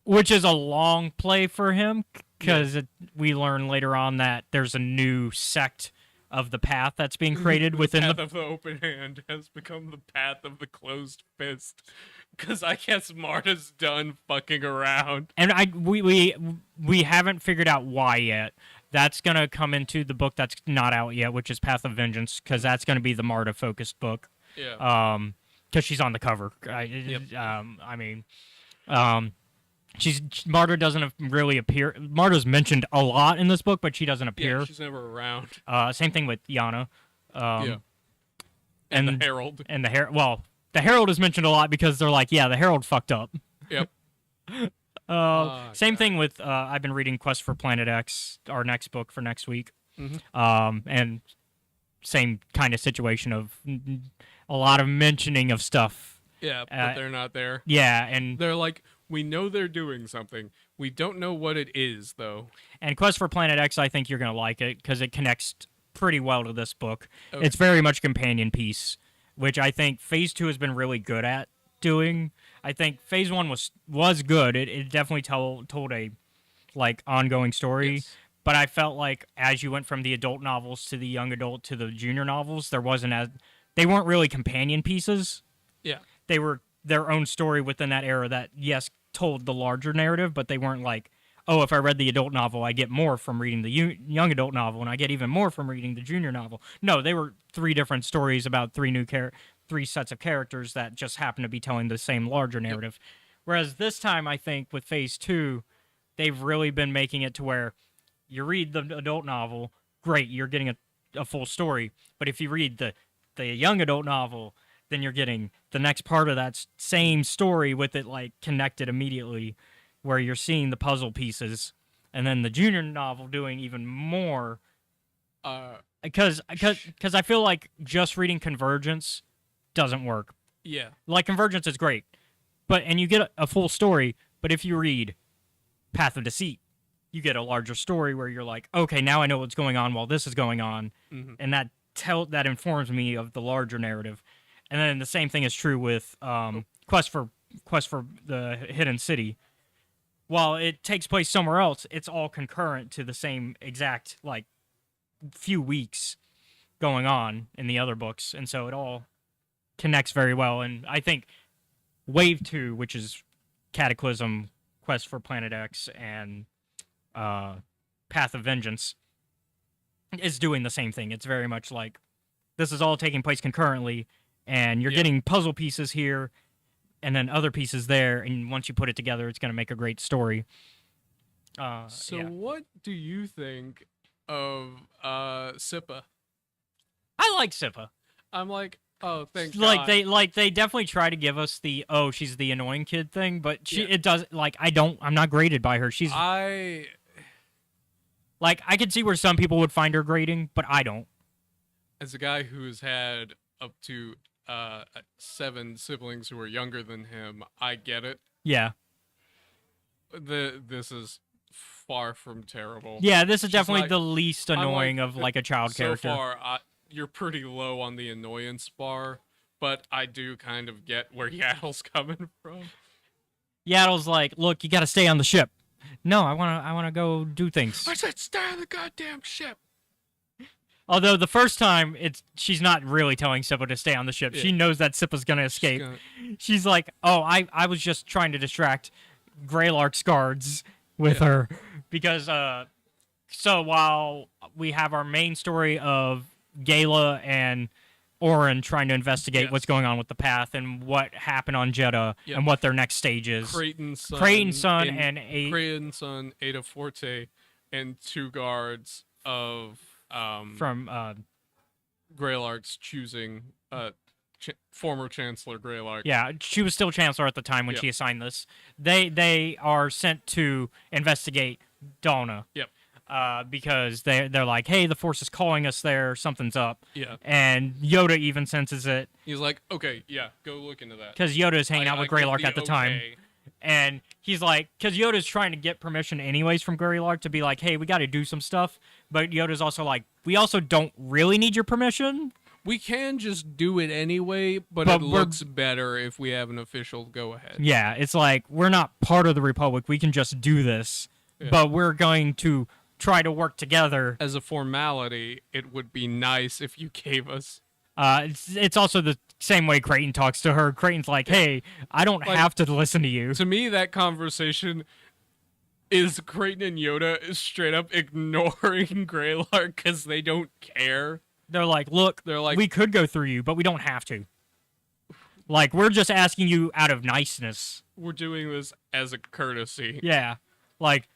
Which is a long play for him, because we learn later on that there's a new sect of the path that's being created within the path of the open hand has become the path of the closed fist. Because I guess Marta's done fucking around. And we haven't figured out why yet. That's gonna come into the book that's not out yet, which is Path of Vengeance, because that's gonna be the Marta focused book. Yeah. Because she's on the cover. Marta doesn't really appear. Marta's mentioned a lot in this book, but she doesn't appear. Yeah, she's never around. Same thing with Yana. Yeah. And the Herald. And the Herald. Well, the Herald is mentioned a lot because they're like, yeah, the Herald fucked up. Yep. Same thing with, I've been reading Quest for Planet X, our next book for next week. Mm-hmm. And same kind of situation of a lot of mentioning of stuff. Yeah, but they're not there. Yeah, and they're like, we know they're doing something. We don't know what it is, though. And Quest for Planet X, I think you're going to like it because it connects pretty well to this book. Okay. It's very much companion piece, which I think Phase 2 has been really good at doing. I think Phase 1 was good. It definitely told a like ongoing story. Yes. But I felt like as you went from the adult novels to the young adult to the junior novels, they weren't really companion pieces. Yeah. They were their own story within that era that, yes, told the larger narrative, but they weren't like, oh, if I read the adult novel, I get more from reading the young adult novel, and I get even more from reading the junior novel. No, they were three different stories about three sets of characters that just happen to be telling the same larger narrative. Yep. Whereas this time, I think, with Phase 2, they've really been making it to where you read the adult novel, great, you're getting a full story. But if you read the young adult novel, then you're getting the next part of that same story with it like connected immediately, where you're seeing the puzzle pieces, and then the junior novel doing even more. Because I feel like just reading Convergence doesn't work. Yeah. Like Convergence is great, and you get a full story. But if you read Path of Deceit, you get a larger story where you're like, okay, now I know what's going on while this is going on, and that informs me of the larger narrative. And then the same thing is true with Quest for the Hidden City. While it takes place somewhere else, it's all concurrent to the same exact like few weeks going on in the other books, and so it all connects very well. And I think Wave 2, which is Cataclysm, Quest for Planet X, and Path of Vengeance, is doing the same thing. It's very much like this is all taking place concurrently, and you're getting puzzle pieces here and then other pieces there, and once you put it together, it's going to make a great story. What do you think of Sippa? I like Sippa. I'm like, oh, thank God. God. They definitely try to give us the she's the annoying kid thing, but it does like I'm not graded by her. I could see where some people would find her grating, but I don't. As a guy who's had up to 7 siblings who are younger than him, I get it. Yeah. This is far from terrible. Yeah, this is definitely the least annoying of like a child character. So far, you're pretty low on the annoyance bar, but I do kind of get where Yaddle's coming from. Yaddle's like, look, you got to stay on the ship. No, I wanna go do things. I said, stay on the goddamn ship. Although the first time, she's not really telling Sippa to stay on the ship. Yeah. She knows that Sippa's gonna escape. She's like, oh, I was just trying to distract Greylark's guards with her. Because, so while we have our main story of Gala and Orin trying to investigate what's going on with the path and what happened on Jeddah and what their next stage is. Creighton's son, Ada Forte, and 2 guards of from Greylark's choosing former Chancellor Greylark. Yeah, she was still Chancellor at the time when she assigned this. They are sent to investigate Donna. Yep. Because they're like, hey, the Force is calling us there. Something's up. Yeah. And Yoda even senses it. He's like, okay, yeah, go look into that. Because Yoda's hanging out with Greylark at the time. And he's like, because Yoda's trying to get permission anyways from Greylark to be like, hey, we got to do some stuff. But Yoda's also like, we also don't really need your permission. We can just do it anyway, but it looks better if we have an official go-ahead. Yeah, it's like, we're not part of the Republic. We can just do this. Yeah. But we're going to try to work together. As a formality, it would be nice if you gave us... It's also the same way Creighton talks to her. Creighton's like, hey, I don't have to listen to you. To me, that conversation is Creighton and Yoda straight up ignoring Greylark because they don't care. They're like, look, we could go through you, but we don't have to. Like, we're just asking you out of niceness. We're doing this as a courtesy. Yeah. Like,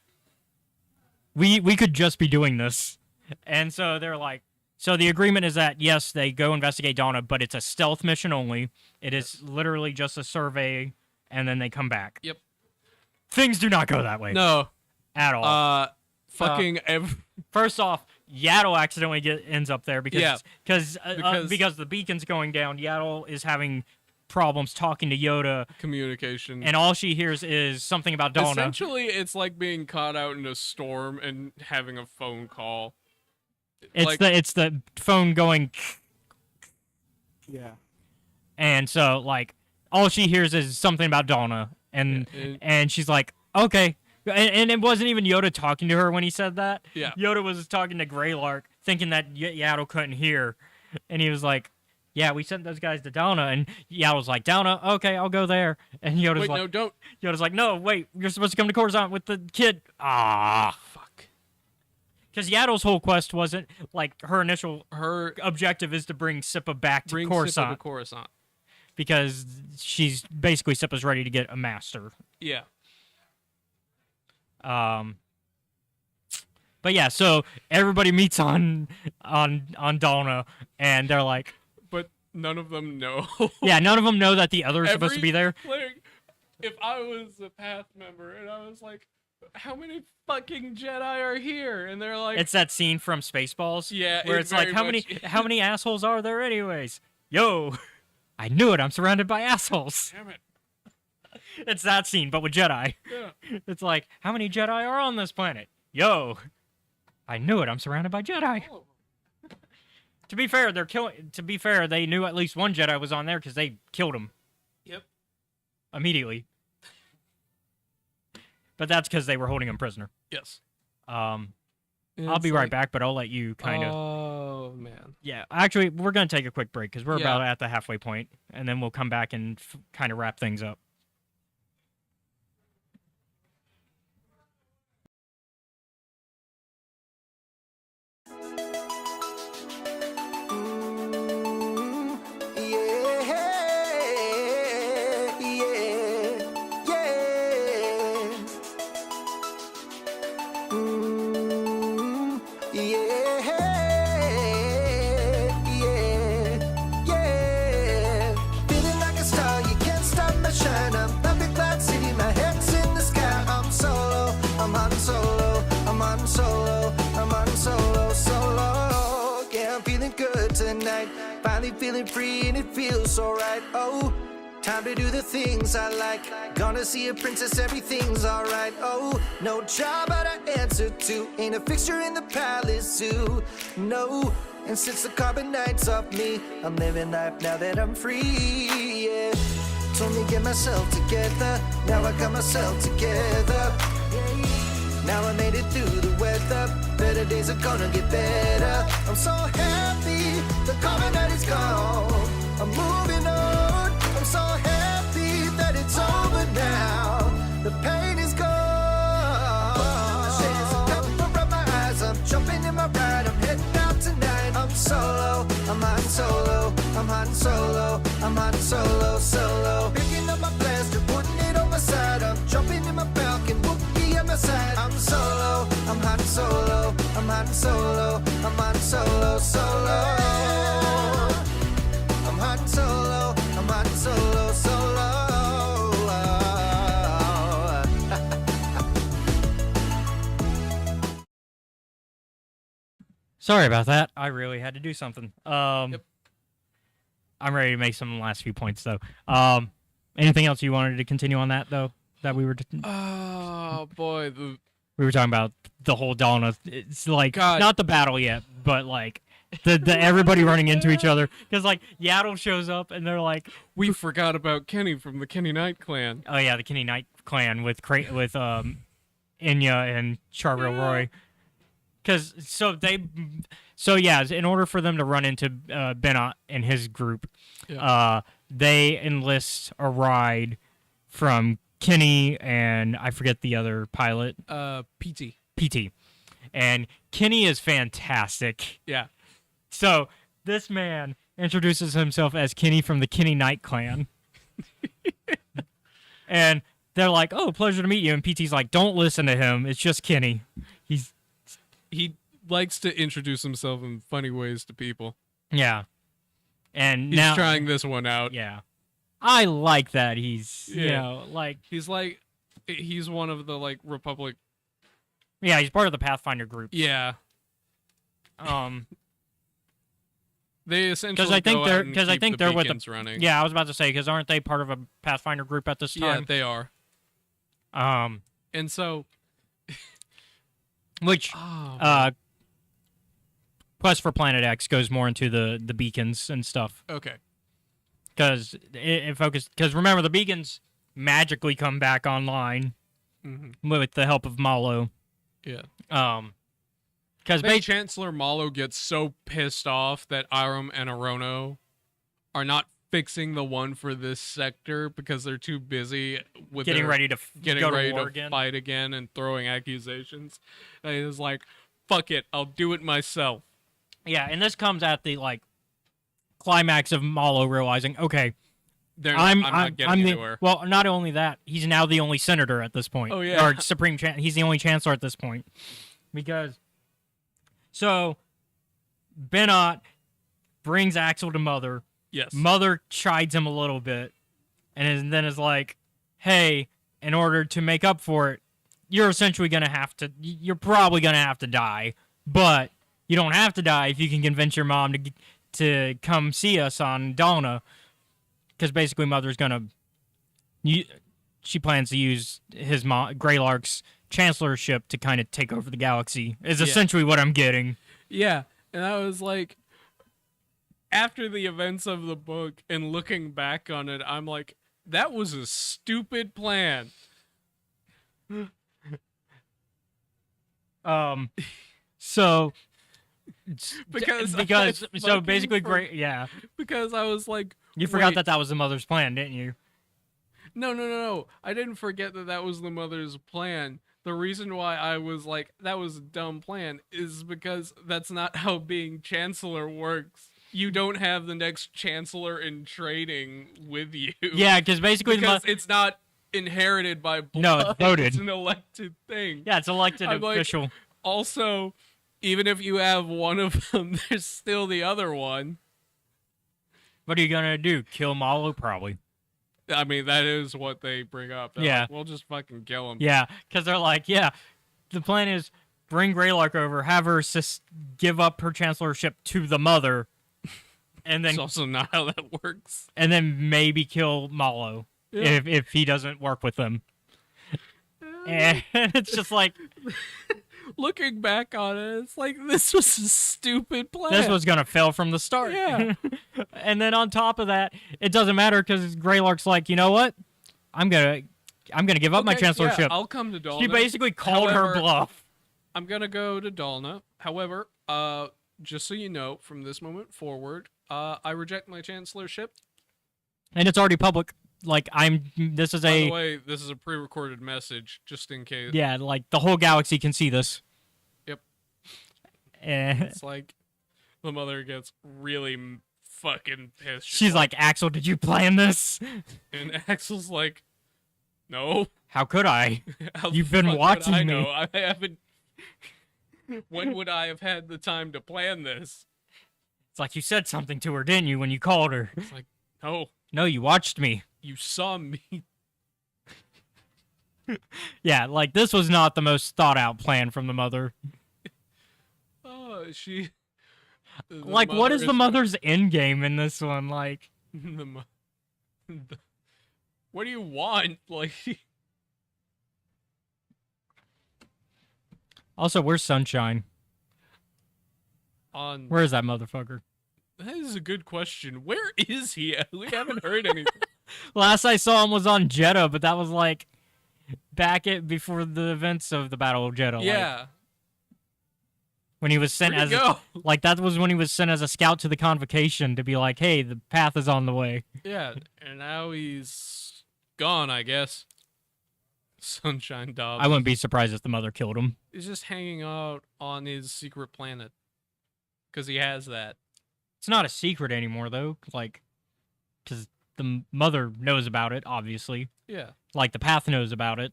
we could just be doing this. And so they're like, so the agreement is that, yes, they go investigate Donna, but it's a stealth mission only. It is literally just a survey, and then they come back. Yep. Things do not go that way. No. At all. First off, Yaddle accidentally ends up there because the beacon's going down. Yaddle is having problems talking to Yoda. Communication. And all she hears is something about Donna. Essentially, it's like being caught out in a storm and having a phone call. It's the phone going. Yeah. And so, like, all she hears is something about Donna. And she's like, okay. And it wasn't even Yoda talking to her when he said that. Yeah. Yoda was talking to Greylark, thinking that Yaddle couldn't hear. And he was like, yeah, we sent those guys to Donna. And Yaddle's like, Donna, okay, I'll go there. And Yoda's wait, like, no, don't. Yoda's like, no, wait, you're supposed to come to Coruscant with the kid. Ah, fuck. Because Yaddle's whole quest wasn't, like, her objective is to bring Sippa back to Coruscant. Sippa to Coruscant. Because she's basically Sippa's ready to get a master. Yeah. But But yeah, so everybody meets on Dalna, and they're like, But none of them know. yeah, none of them know that the other is supposed to be there. Like, if I was a Path member and I was like, how many fucking Jedi are here? And they're like, It's that scene from Spaceballs. Yeah, where it it's like, very how much how many assholes are there anyways? Yo, I knew it. I'm surrounded by assholes. damn it. It's that scene, but with Jedi. Yeah. It's like, how many Jedi are on this planet? Yo, I knew it. I'm surrounded by Jedi. Oh. To be fair, To be fair, they knew at least one Jedi was on there because they killed him. Yep. Immediately. But that's because they were holding him prisoner. Yes. I'll It's be right like, back, but I'll let you kind of. Oh, man. Yeah, actually, we're gonna take a quick break because we're Yeah. about at the halfway point, and then we'll come back and kind of wrap things up. Feeling like a star, you can't stop my shine. I'm up in Cloud City, my head's in the sky. I'm solo, I'm on solo, I'm on solo, I'm on solo, solo. Yeah, I'm feeling good tonight. Finally feeling free and it feels so right. Oh, time to do the things I like. Gonna see a princess, everything's alright. Oh, no job but I answer to. Ain't a fixture in the palace zoo. No, and since the carbon night's off me, I'm living life now that I'm free. Yeah, told me get myself together. Now I got myself together. Now I made it through the weather. Better days are gonna get better. I'm so happy the carbon night is gone. I'm moving on. I'm so happy that it's over now. The pain is gone. Shades of cover up my eyes. I'm jumping in my ride. I'm heading out tonight. I'm solo. I'm on solo. I'm on solo. I'm on solo. Solo. Picking up my blaster, putting it on my side. I'm jumping in my Falcon. Wookie at my side. I'm solo. I'm on solo. I'm on solo. I'm on solo. Solo. I'm hot solo, I'm hot solo, solo. Sorry about that. I really had to do something. Yep. I'm ready to make some last few points though. Anything else you wanted to continue on that though? That we were Oh, boy. we were talking about the whole Dalna. It's like God. not the battle yet, but like the everybody running into each other because like Yaddle shows up and they're like, We forgot about Kenny from the Kenny Knight clan. oh yeah, the Kenny Knight clan with Enya and Charvel Roy. Because in order for them to run into Bennett and his group, they enlist a ride from Kenny and I forget the other pilot, PT. PT, and Kenny is fantastic. Yeah. So this man introduces himself as Kenny from the Kenny Knight clan, and they're like, "Oh, pleasure to meet you." And PT's like, "Don't listen to him. It's just Kenny. He likes to introduce himself in funny ways to people. Yeah." And He's now trying this one out. Yeah, I like that. He's Yeah. he's one of the like Republic. yeah, he's part of the Pathfinder group. Yeah. They essentially Because I think go out and keep the they're with beacons running. Yeah, I was about to say because aren't they part of a Pathfinder group at this Yeah, time? they are. And so, which Quest for Planet X goes more into the beacons and stuff. okay. Because it focused. Because remember, the beacons magically come back online with the help of Malo. Yeah. Because Chancellor Malo gets so pissed off that Aram and Arono are not fixing the one for this sector because they're too busy with getting ready to go to war again. Fight again and throwing accusations. And he was like, "Fuck it, I'll do it myself." Yeah, and this comes at the like climax of Malo realizing, okay, I'm not getting anywhere. Well, not only that, he's now the only senator at this point. Oh, yeah. Or he's the only chancellor at this point. Because So Bennett brings Axel to Mother. Yes. Mother chides him a little bit, then is like, "Hey, in order to make up for it, you're essentially you're probably gonna have to die, but you don't have to die if you can convince your mom to come see us on Donna, because basically Mother's she plans to use his mom, Greylark's chancellorship to kind of take over the galaxy. Is essentially what I'm getting. Yeah, and I was like, after the events of the book and looking back on it, I'm like, that was a stupid plan. So because so basically great, yeah. Because I was like, you forgot wait, that was the Mother's plan, didn't you? No. I didn't forget that was the Mother's plan. The reason why I was like, that was a dumb plan is because that's not how being Chancellor works. You don't have the next Chancellor in training with you. Yeah, because basically it's not inherited by blood. No, it's voted. It's an elected thing. Yeah, it's elected official. Like, also, even if you have one of them, there's still the other one. What are you gonna do? Kill Malo? Probably. I mean, that is what they bring up. They're Yeah. like, we'll just fucking kill him. Yeah, because they're like, yeah, the plan is bring Greylark over, have her give up her chancellorship to the Mother, and then It's also not how that works. and then maybe kill Malo if he doesn't work with them. And it's just like, Looking back on it, it's like, this was a stupid plan. this was gonna fail from the start. Yeah. And then on top of that, it doesn't matter because Greylark's like, you know what? I'm gonna give up my Okay, chancellorship. Yeah, I'll come to Dalna. She basically called her bluff. I'm gonna go to Dalna. However, just so you know, from this moment forward, I reject my chancellorship. And it's already public. Like, this is By the way, this is a pre-recorded message, just in case. Yeah, like, the whole galaxy can see this. Yep. And It's like, the Mother gets really fucking pissed. she's like, Axel, did you plan this? And Axel's like, no. How could I? How You've the been fuck would watching I me. know? I haven't. When would I have had the time to plan this? It's like you said something to her, didn't you, when you called her? It's like, no, No, you watched me. you saw me. Yeah, like, this was not the most thought-out plan from the Mother. Oh, she. Like, what is the Mother's end game in this one? Like, what do you want? Like, also, where's Sunshine? on. Where is that motherfucker? That is a good question. Where is he? We haven't heard anything. Last I saw him was on Jeddah, but that was like before the events of the Battle of Jeddah. Yeah. Like, when he was sent Where'd he go? like, that was when he was sent as a scout to the convocation to be like, hey, the path is on the way. Yeah, and now he's gone, I guess. Sunshine Dobbs. I wouldn't be surprised if the Mother killed him. He's just hanging out on his secret planet. Because he has that. It's not a secret anymore, though. Like, because the Mother knows about it, obviously. Yeah. Like, the path knows about it.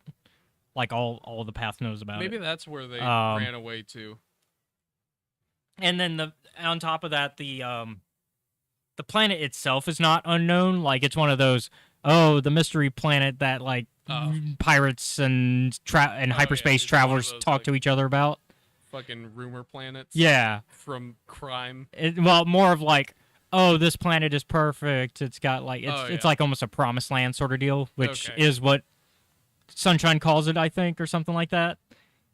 Like, all the path knows about Maybe it. that's where they ran away to. And then on top of that, the planet itself is not unknown. Like, it's one of those, the mystery planet that, like, pirates and hyperspace it's one of travelers those, talk like, to each other about. Fucking rumor planets. Yeah. From crime. Well, more of like, this planet is perfect. It's got like, it's yeah. like almost a promised land sort of deal, which Okay. is what Sunshine calls it, I think, or something like that.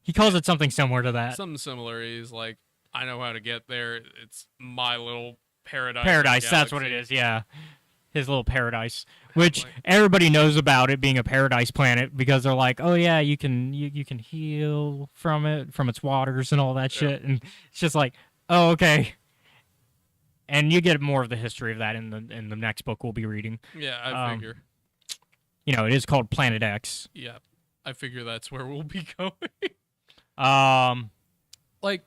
He calls it something similar to that. Something similar. He's like, I know how to get there. It's my little paradise. Paradise, that's what it is, yeah. His little paradise, which everybody knows about it being a paradise planet because they're like, oh yeah, you can heal from it, from its waters and all that shit, and it's just like, oh okay. And you get more of the history of that in the next book we'll be reading. Yeah, I figure. You know, it is called Planet X. Yeah, I figure that's where we'll be going. Like,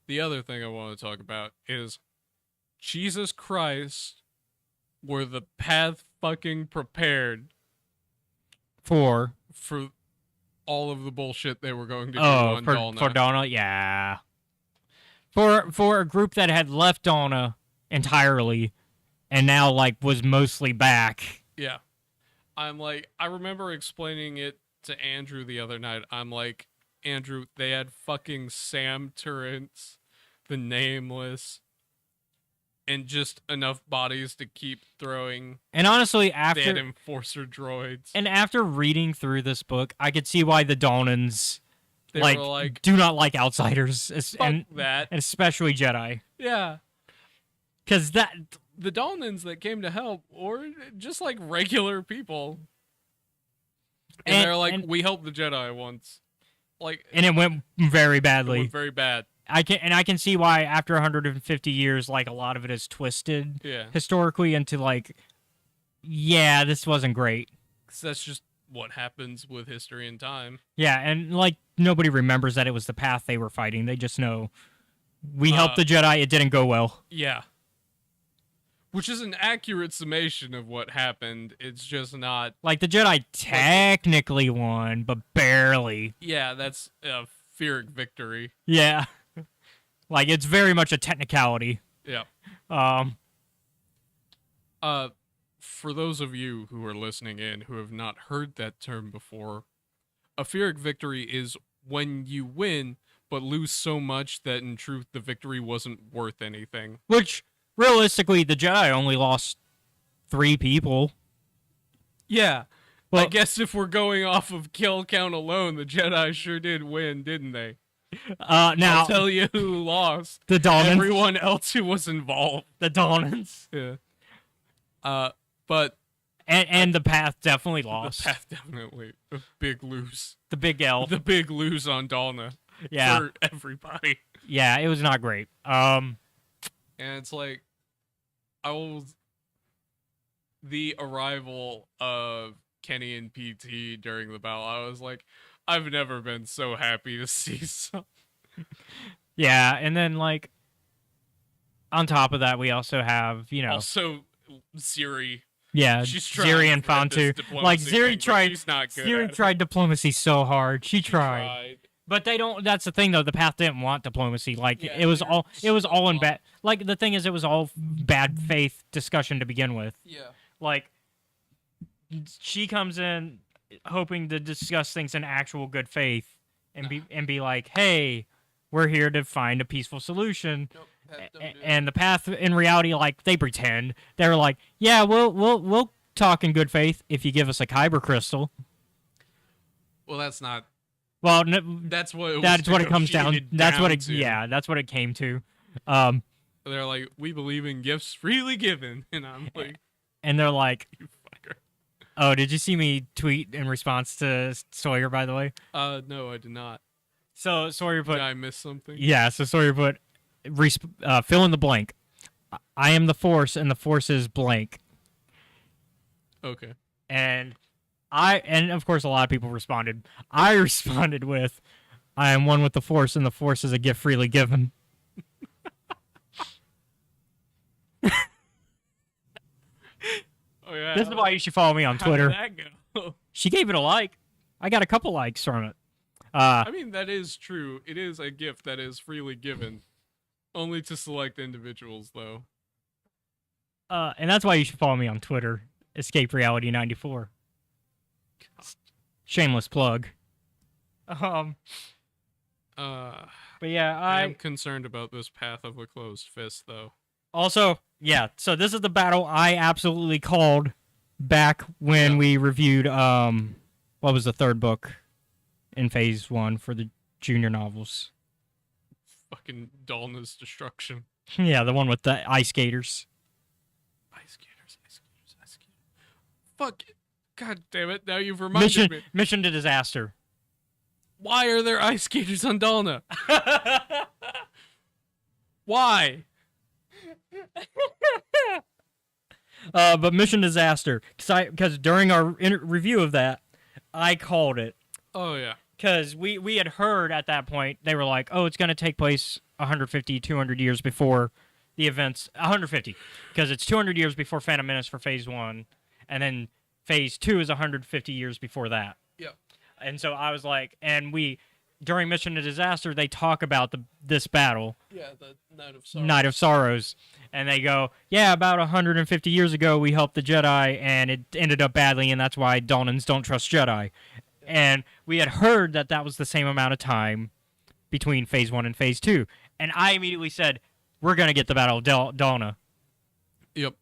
the other thing I want to talk about is Jesus Christ, were the path fucking prepared for all of the bullshit they were going to do on Dalna. For Dalna, yeah. For a group that had left Donna entirely and now like was mostly back. Yeah. I'm like, I remember explaining it to Andrew the other night. I'm like, Andrew, they had fucking Sam Turrets, the Nameless, and just enough bodies to keep throwing. And honestly, They had Enforcer droids. And after reading through this book, I could see why the Dawnans They were like, do not like outsiders, and that. and especially Jedi. Yeah. Because The Dawnans that came to help, or just like regular people. And they're like, we helped the Jedi once. Like, and it went very it badly. went very bad. I can see why after 150 years, like a lot of it is twisted historically into like, yeah, this wasn't great. 'Cause that's just what happens with history and time. Yeah, and like nobody remembers that it was the path they were fighting. They just know we helped the Jedi. It didn't go well. Yeah. Which is an accurate summation of what happened. It's just not... Like, the Jedi technically won, but barely. Yeah, that's a Pyrrhic victory. Yeah. Like, it's very much a technicality. Yeah. For those of you who are listening in who have not heard that term before, a Pyrrhic victory is when you win, but lose so much that in truth the victory wasn't worth anything. Which... realistically, the Jedi only lost 3 people. Yeah. Well, I guess if we're going off of kill count alone, the Jedi sure did win, didn't they? Now, I'll tell you who lost. The Dawnans. Everyone else who was involved. The Dawnans. Yeah. But... And the Path definitely lost. The Path definitely. A big lose. The big L. The big lose on Dalna. Yeah. For everybody. Yeah, it was not great. And it's like, the arrival of Kenny and PT during the battle, I was like, I've never been so happy to see something. Yeah, and then, like, on top of that, we also have, Also, Ziri. Yeah, she's Ziri and Fontu. Like, Ziri tried diplomacy so hard. She tried. But they don't. That's the thing, though. The Path didn't want diplomacy. Like it was all in bad. Like the thing is, it was all bad faith discussion to begin with. Yeah. Like she comes in hoping to discuss things in actual good faith and be like, "Hey, we're here to find a peaceful solution." Nope, and the Path, in reality, like they pretend they're like, "Yeah, we'll talk in good faith if you give us a kyber crystal." Well, that's not. Well, that's what it comes down. That's what it came to. They're like, we believe in gifts freely given, and I'm like, and they're like, you fucker. Oh, did you see me tweet in response to Sawyer? By the way, no, I did not. So Sawyer put, did I miss something? Yeah, so Sawyer put, fill in the blank. I am the Force, and the Force is blank. Okay. And of course a lot of people responded. I responded with, I am one with the Force, and the Force is a gift freely given. Oh, yeah. This is why you should follow me on Twitter. How did that go? She gave it a like. I got a couple likes from it. I mean, that is true. It is a gift that is freely given. Only to select individuals, though. And that's why you should follow me on Twitter. Escape Reality 94. Shameless plug. But yeah, I am concerned about this path of a closed fist, though. Also, yeah, so this is the battle I absolutely called back when we reviewed, what was the third book in Phase 1 for the junior novels? Fucking Dalna's Destruction. Yeah, the one with the ice skaters. Ice skaters. Fuck. God damn it, now you've reminded me. Mission to Disaster. Why are there ice skaters on Dalna? Why? But Mission Disaster, because during our review of that, I called it. Oh, yeah. Because we had heard at that point, they were like, oh, it's going to take place 150, 200 years before the events. 150, because it's 200 years before Phantom Menace for Phase 1, and then Phase 2 is 150 years before that. Yep. And so I was like, and we during Mission to Disaster, they talk about this battle, Yeah, the Night of Sorrows. Night of Sorrows, and they go, yeah, about 150 years ago, we helped the Jedi, and it ended up badly, and that's why Donans don't trust Jedi. And we had heard that that was the same amount of time between Phase 1 and Phase 2. And I immediately said, we're going to get the Battle of Donna. Yep.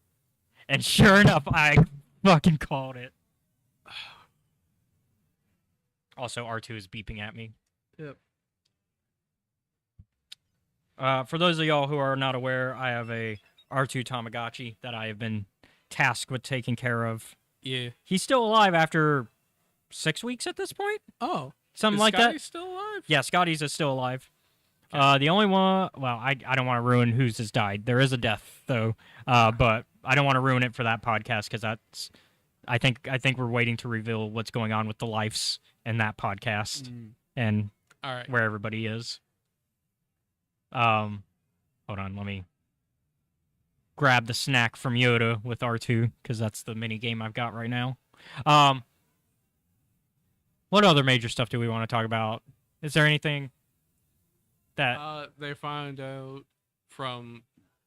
And sure enough, I fucking called it. Also, R2 is beeping at me. Yep. For those of y'all who are not aware, I have a R2 Tamagotchi that I have been tasked with taking care of. Yeah. He's still alive after 6 weeks at this point? Oh. Something is like Scotty that. Still alive? Yeah, Scotty's is still alive. The only one, well, I don't want to ruin whose has died. There is a death though, but I don't want to ruin it for that podcast because that's. I think we're waiting to reveal what's going on with the lives in that podcast and All right. where everybody is. Hold on, let me grab the snack from Yoda with R2 because that's the mini game I've got right now. What other major stuff do we want to talk about? Is there anything that They find out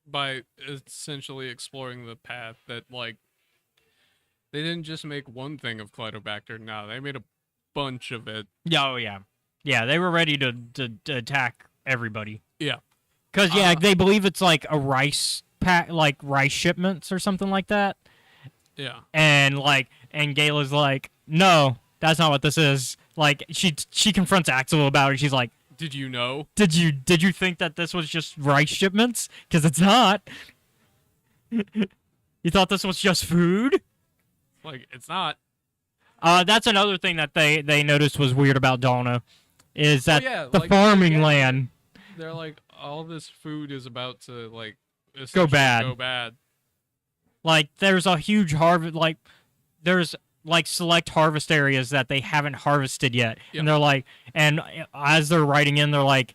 by essentially exploring the path that, like, they didn't just make one thing of Clytobacter. No, they made a bunch of it. Yeah, oh yeah. Yeah, they were ready to attack everybody. Yeah. Because, they believe it's like a rice like rice shipments or something like that. Yeah. And Gayla's like, no, that's not what this is. Like, she confronts Axel about it. She's like, did you know? Did you think that this was just rice shipments? Because it's not. You thought this was just food? Like, it's not. That's another thing that they noticed was weird about Donna, is that the like, farming land. They're like, all this food is about to, like, Go bad. Go bad. Like, there's a huge harvest, like, there's, like, select harvest areas that they haven't harvested yet. Yep. And they're like, and as they're writing in, they're like,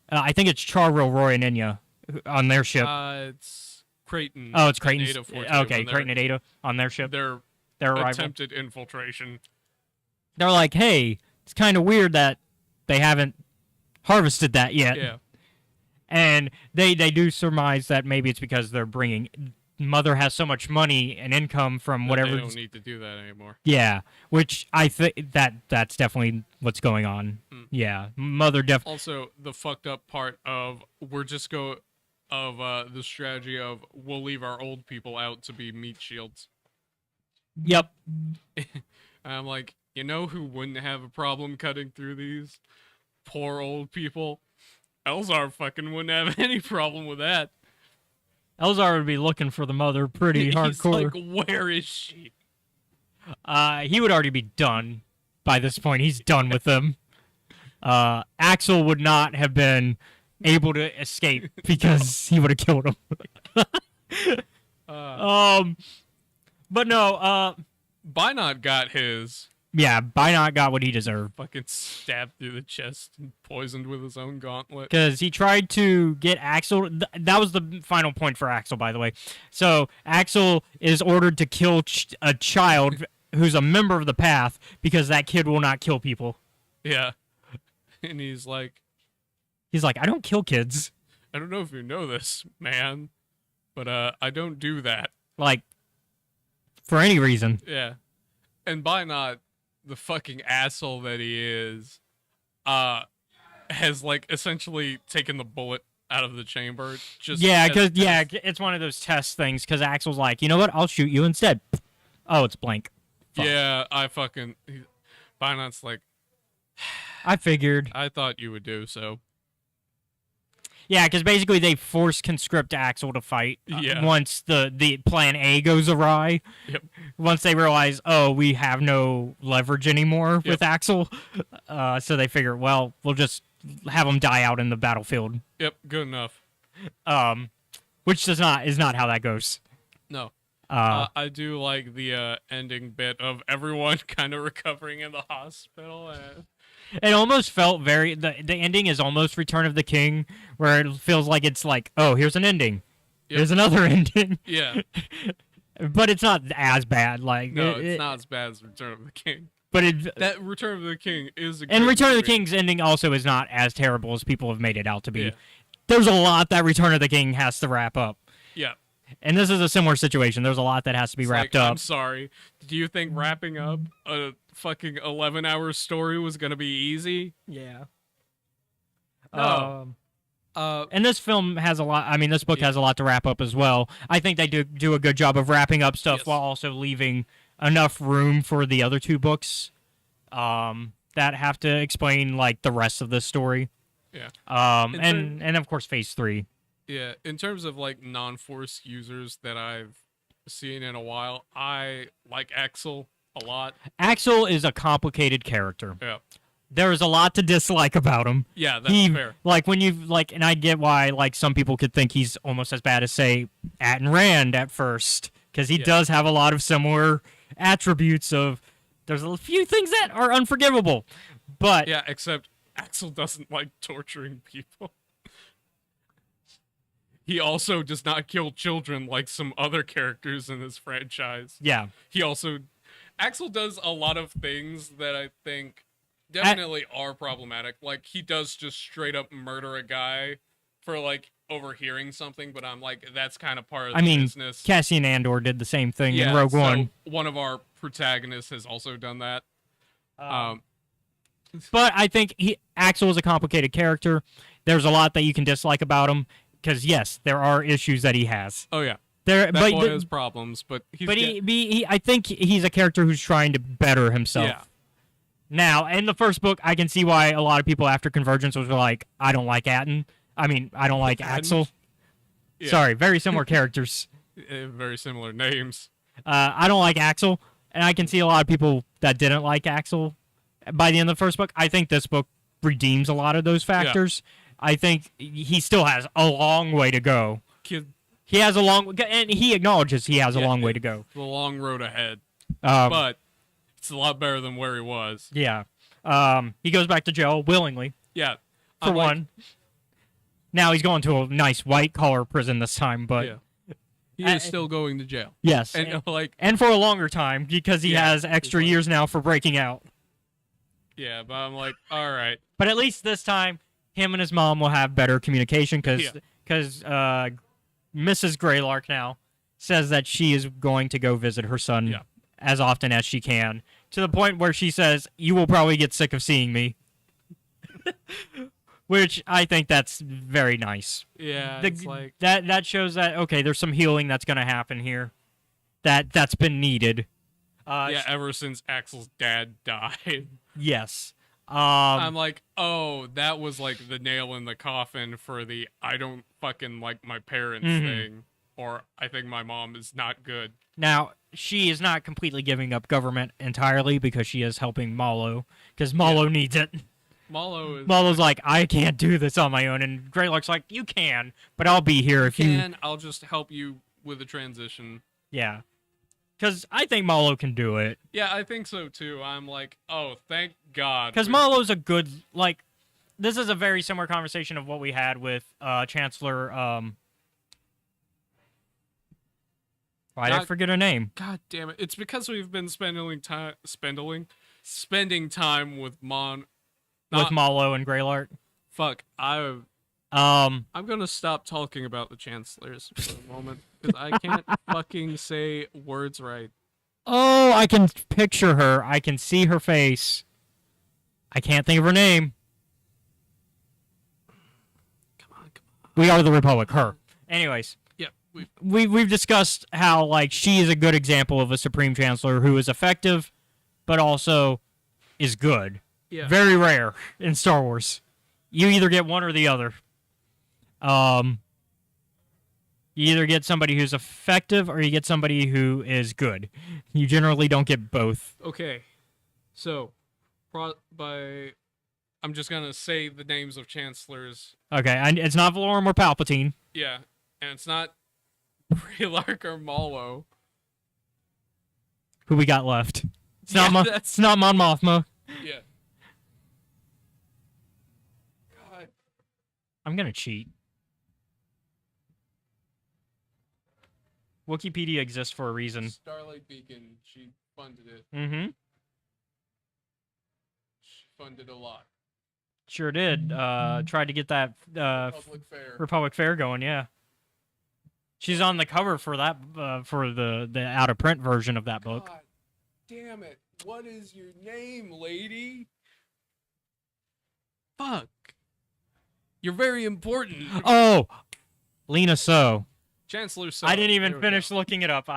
I think it's Charville, Roy, and Inya on their ship. It's Creighton. Oh, it's Creighton. Ada Forte, Okay, Creighton and Ada on their ship. Their arrival. attempted infiltration. They're like, hey, it's kind of weird that they haven't harvested that yet. Yeah. And they do surmise that maybe it's because they're bringing... Mother has so much money and income from whatever... They don't need to do that anymore. Yeah, which I think that's definitely what's going on. Yeah, Mother definitely... Also, the fucked up part of the strategy of we'll leave our old people out to be meat shields. Yep. I'm like, you know who wouldn't have a problem cutting through these? Poor old people. Elzar fucking wouldn't have any problem with that. Elzar would be looking for the Mother pretty hardcore. He's like, where is she? He would already be done by this point. He's done with them. Axel would not have been able to escape because he would have killed him. But no, Bynot got his. Yeah, Bynot got what he deserved. Fucking stabbed through the chest and poisoned with his own gauntlet. Because he tried to get Axel... that was the final point for Axel, by the way. So, Axel is ordered to kill a child who's a member of the Path because that kid will not kill people. Yeah. And he's like, I don't kill kids. I don't know if you know this, man, but I don't do that. Like, for any reason. Yeah. And Bynot, the fucking asshole that he is, has, like, essentially taken the bullet out of the chamber. It's one of those test things, because Axel's like, you know what, I'll shoot you instead. Oh, it's blank. Fuck. Yeah, Bynot's like, I figured. I thought you would do so. Yeah, because basically they force conscript Axel to fight once the plan A goes awry. Yep. Once they realize, oh, we have no leverage anymore with Axel. So they figure, well, we'll just have him die out in the battlefield. Yep, good enough. Which is not how that goes. No. I do like the ending bit of everyone kind of recovering in the hospital. It almost felt the ending is almost Return of the King, where it feels like it's like, oh, here's an ending. Yep. Here's another ending. Yeah. But it's not as bad. Like no, it's not as bad as Return of the King. But it, that Return of the King is a good and Return of the movie. King's ending also is not as terrible as people have made it out to be. Yeah. There's a lot that Return of the King has to wrap up. Yeah. And this is a similar situation. There's a lot that has to be It's wrapped like, up. I'm sorry. Do you think wrapping up a fucking 11-hour story was gonna be easy? Yeah. No. And this film has a lot. I mean, this book has a lot to wrap up as well. I think they do a good job of wrapping up stuff while also leaving enough room for the other two books that have to explain like the rest of the story. Yeah. And of course Phase 3. Yeah, in terms of like non-force users that I've seen in a while, I like Axel a lot. Axel is a complicated character. Yeah. There is a lot to dislike about him. Yeah, that's fair. Like when you like, and I get why like some people could think he's almost as bad as say Atten Rand at first, because he does have a lot of similar attributes of. There's a few things that are unforgivable, but Yeah, except Axel doesn't like torturing people. He also does not kill children like some other characters in this franchise. yeah, Axel does a lot of things that I think definitely are problematic. Like, he does just straight up murder a guy for, like, overhearing something, but I'm like, that's kind of part of the business. Cassian Andor did the same thing in Yeah, Rogue so One. one of our protagonists has also done that. But I think Axel is a complicated character. There's a lot that you can dislike about him, because yes, there are issues that he has. Oh, yeah. That boy has problems, but I think he's a character who's trying to better himself. Yeah. Now, in the first book, I can see why a lot of people after Convergence was like, I don't like Atten. I mean, I don't like Axel. Yeah. Sorry, very similar characters. Very similar names. I don't like Axel, and I can see a lot of people that didn't like Axel by the end of the first book. I think this book redeems a lot of those factors. I think he still has a long way to go. He has a long, and he acknowledges he has a long way to go. The long road ahead. Um, But it's a lot better than where he was. Yeah. He goes back to jail willingly. Yeah. For one. Now he's going to a nice white-collar prison this time, but... Yeah. He is still going to jail. Yes. And for a longer time, because he has extra years now for breaking out. Yeah, but I'm like, all right. But at least this time, him and his mom will have better communication, because Mrs. Greylark now says that she is going to go visit her son as often as she can, to the point where she says, you will probably get sick of seeing me. Which I think that's very nice. Yeah, it's like... That shows that, okay, there's some healing that's going to happen here. That's been needed. Ever since Axel's dad died. Yes. I'm like, oh, that was like the nail in the coffin for the I don't fucking like my parents thing. Or I think my mom is not good. Now, she is not completely giving up government entirely because she is helping Malo. Because Malo needs it. Malo's like, I can't do this on my own. And Greylark's like, you can, but I'll be here if you... I'll just help you with the transition. Yeah. Because I think Malo can do it. Yeah, I think so too. I'm like, oh, thank God. Because Malo's a good, like, this is a very similar conversation of what we had with Chancellor, why did I forget her name? God damn it. It's because we've been spending time with with Malo and Greylark. Fuck, I'm gonna stop talking about the Chancellors for a moment, because I can't fucking say words right. Oh, I can picture her. I can see her face. I can't think of her name. Come on. We are the Republic. Her. Anyways. Yeah. We've discussed how, like, she is a good example of a Supreme Chancellor who is effective, but also is good. Yeah. Very rare in Star Wars. You either get one or the other. You either get somebody who's effective or you get somebody who is good. You generally don't get both. Okay. So, I'm just going to say the names of chancellors. Okay, and it's not Valorum or Palpatine. Yeah, and it's not Greylark or Malo. Who we got left? It's not Mon Mothma. Yeah. God. I'm going to cheat. Wikipedia exists for a reason. Starlight Beacon, she funded it. Mm-hmm. funded a lot. Sure did. Tried to get that Public fair. Republic Fair going. Yeah. She's on the cover for that for the out of print version of that book. God damn it! What is your name, lady? Fuck. You're very important. Oh, Lena So. Chancellor So. I didn't There even we finish go. looking it up.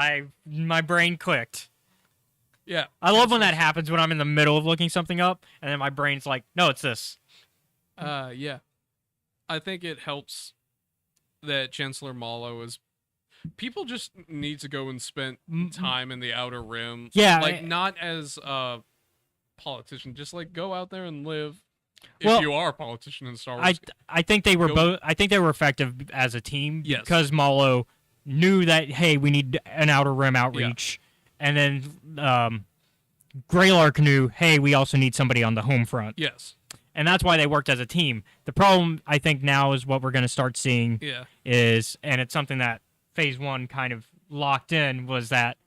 My brain clicked. Yeah. I love when that happens when I'm in the middle of looking something up, and then my brain's like, no, it's this. Yeah. I think it helps that Chancellor Mallow is. People just need to go and spend time in the Outer Rim. Yeah, Like, not as a politician, just like go out there and live. Well, if you are a politician in Star Wars. I think they were Go- both. I think they were effective as a team. Yes. Because Mallow knew that, hey, we need an Outer Rim outreach, and then Greylark knew, hey, we also need somebody on the home front. Yes. And that's why they worked as a team. The problem, I think, now is what we're going to start seeing Yeah. is, and it's something that Phase 1 kind of locked in, was that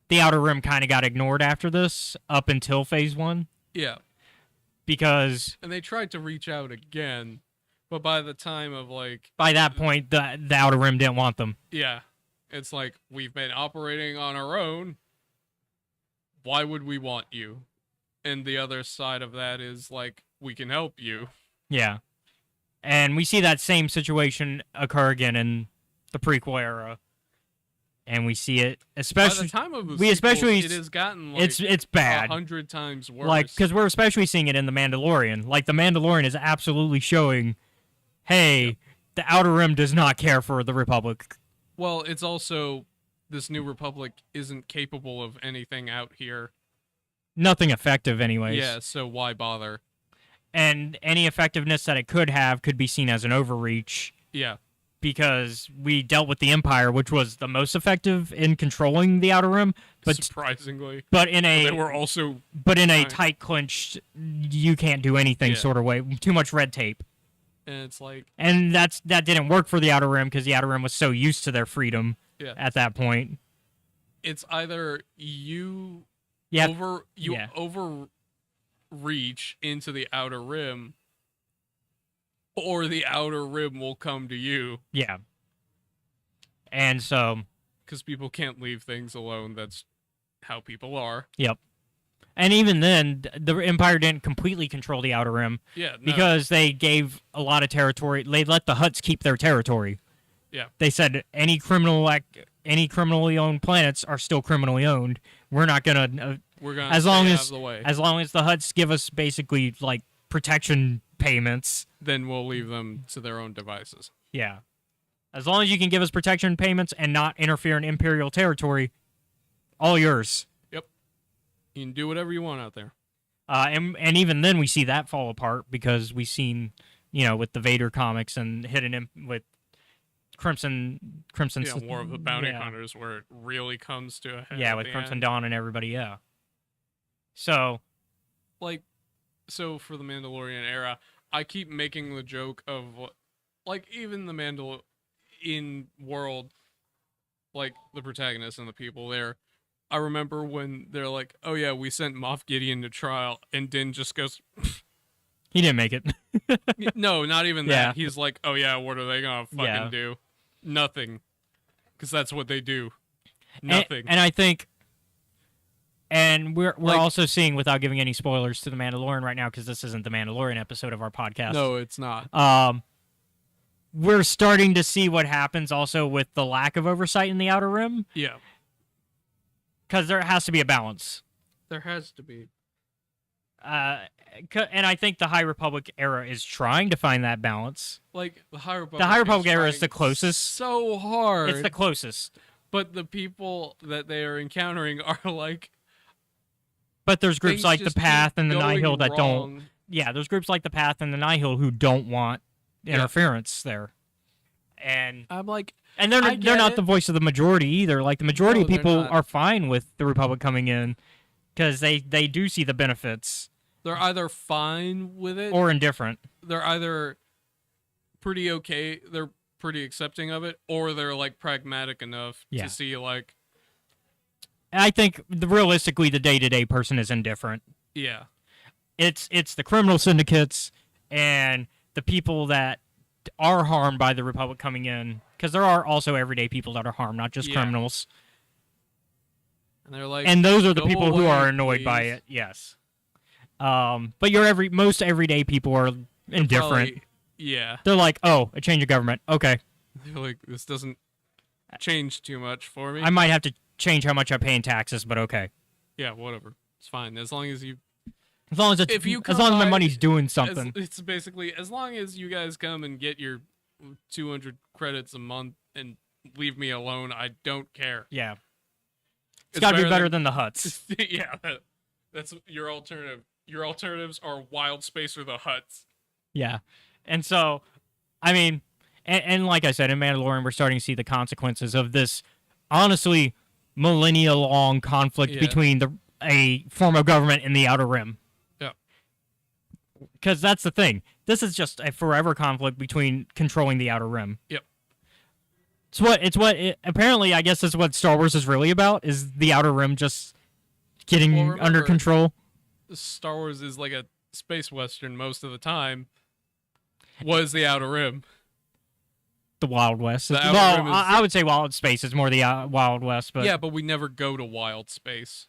the Outer Rim kind of got ignored after this up until Phase 1. Yeah. Because And they tried to reach out again, but by the time of like, by that point, the Outer Rim didn't want them. yeah, it's like, we've been operating on our own. Why would we want you? And the other side of that is like, we can help you. Yeah. And we see that same situation occur again in the prequel era. And we see it, especially By the time of the we sequels, especially it has gotten like it's bad. 100 times worse. Like, because we're especially seeing it in The Mandalorian. Like, The Mandalorian is absolutely showing, hey, the Outer Rim does not care for the Republic. well, it's also this new Republic isn't capable of anything out here. Nothing effective, anyways. Yeah, so why bother? And any effectiveness that it could have could be seen as an overreach, Yeah. because we dealt with the Empire, which was the most effective in controlling the Outer Rim, but Surprisingly, in they a were also tight clinched, you can't do anything Yeah. sort of way. Too much red tape. and it's like, And that didn't work for the Outer Rim because the Outer Rim was so used to their freedom yeah, at that point. it's either you Yeah, overreach into the Outer Rim, or the Outer Rim will come to you, yeah. And so, because people can't leave things alone. That's how people are. yep. And even then, the Empire didn't completely control the Outer Rim Yeah, no, because they gave a lot of territory. They let the Hutts keep their territory. yeah, They said any criminally owned planets are still criminally owned. We're not gonna we're gonna as long stay out as of the way. as long as the Hutts give us basically like protection payments. Then we'll leave them to their own devices. Yeah. As long as you can give us protection payments and not interfere in Imperial territory, all yours. Yep, you can do whatever you want out there. And even then we see that fall apart because we've seen, with the Vader comics and with Crimson Yeah, War of the Bounty yeah. Hunters, where it really comes to a head. Yeah, at with the Crimson end. Dawn and everybody, yeah. So, Like, so for the Mandalorian era, I keep making the joke of, like, even the in world, like, the protagonists and the people there, I remember when they're like, oh yeah, we sent Moff Gideon to trial, and Din just goes, he didn't make it. no, not even Yeah. that. He's like, oh yeah, what are they gonna fucking Yeah. do? Nothing. Because that's what they do. Nothing. And I think, and we're Like- also seeing, without giving any spoilers to The Mandalorian right now, because this isn't the Mandalorian episode of our podcast. no, it's not. We're starting to see what happens also with the lack of oversight in the Outer Rim, Yeah. because there has to be a balance. There has to be. And I think the High Republic era is trying to find that balance. Like, the High Republic. The High Republic era is trying the closest. So hard. It's the closest. But the people that they are encountering are like, But there's groups things like the just Path keep and the going Nihil that don't. wrong. Yeah, there's groups like the Path and the Nihil who don't want interference there. And I'm like, they're I get not it. the voice of the majority either. Like, the majority No, of they're people not. are fine with the Republic coming in because they do see the benefits, they're either fine with it, or indifferent. they're either pretty okay, they're pretty accepting of it, or they're like pragmatic enough Yeah. to see like, And I think realistically the day-to-day person is indifferent. yeah, it's the criminal syndicates and the people that are harmed by the Republic coming in, because there are also everyday people that are harmed, not just criminals. And they're like, and those are the "Go people who away, are annoyed by please." it. Yes. But most everyday people are indifferent. Probably, yeah. They're like, oh, a change of government. Okay. They're like, this doesn't change too much for me. I might have to change how much I pay in taxes, but okay. Yeah, whatever. It's fine. As long as you... As long as my money's doing something. It's basically, as long as you guys come and get your 200 credits a month and leave me alone, I don't care. Yeah. It's got to be better than the huts. Yeah, that's your alternative. Your alternatives are Wild Space or the huts. Yeah. And so, I mean, and like I said, in Mandalorian, we're starting to see the consequences of this, honestly, millennia-long conflict between a form of government and the Outer Rim. Yeah. Because that's the thing. This is just a forever conflict between controlling the Outer Rim. Yep. Apparently, I guess, is what Star Wars is really about, is the Outer Rim just getting under control. Star Wars is like a space western most of the time. Was the Outer Rim. The Wild West. The Outer Rim is... I would say Wild Space is more the Wild West, but... Yeah, but we never go to Wild Space.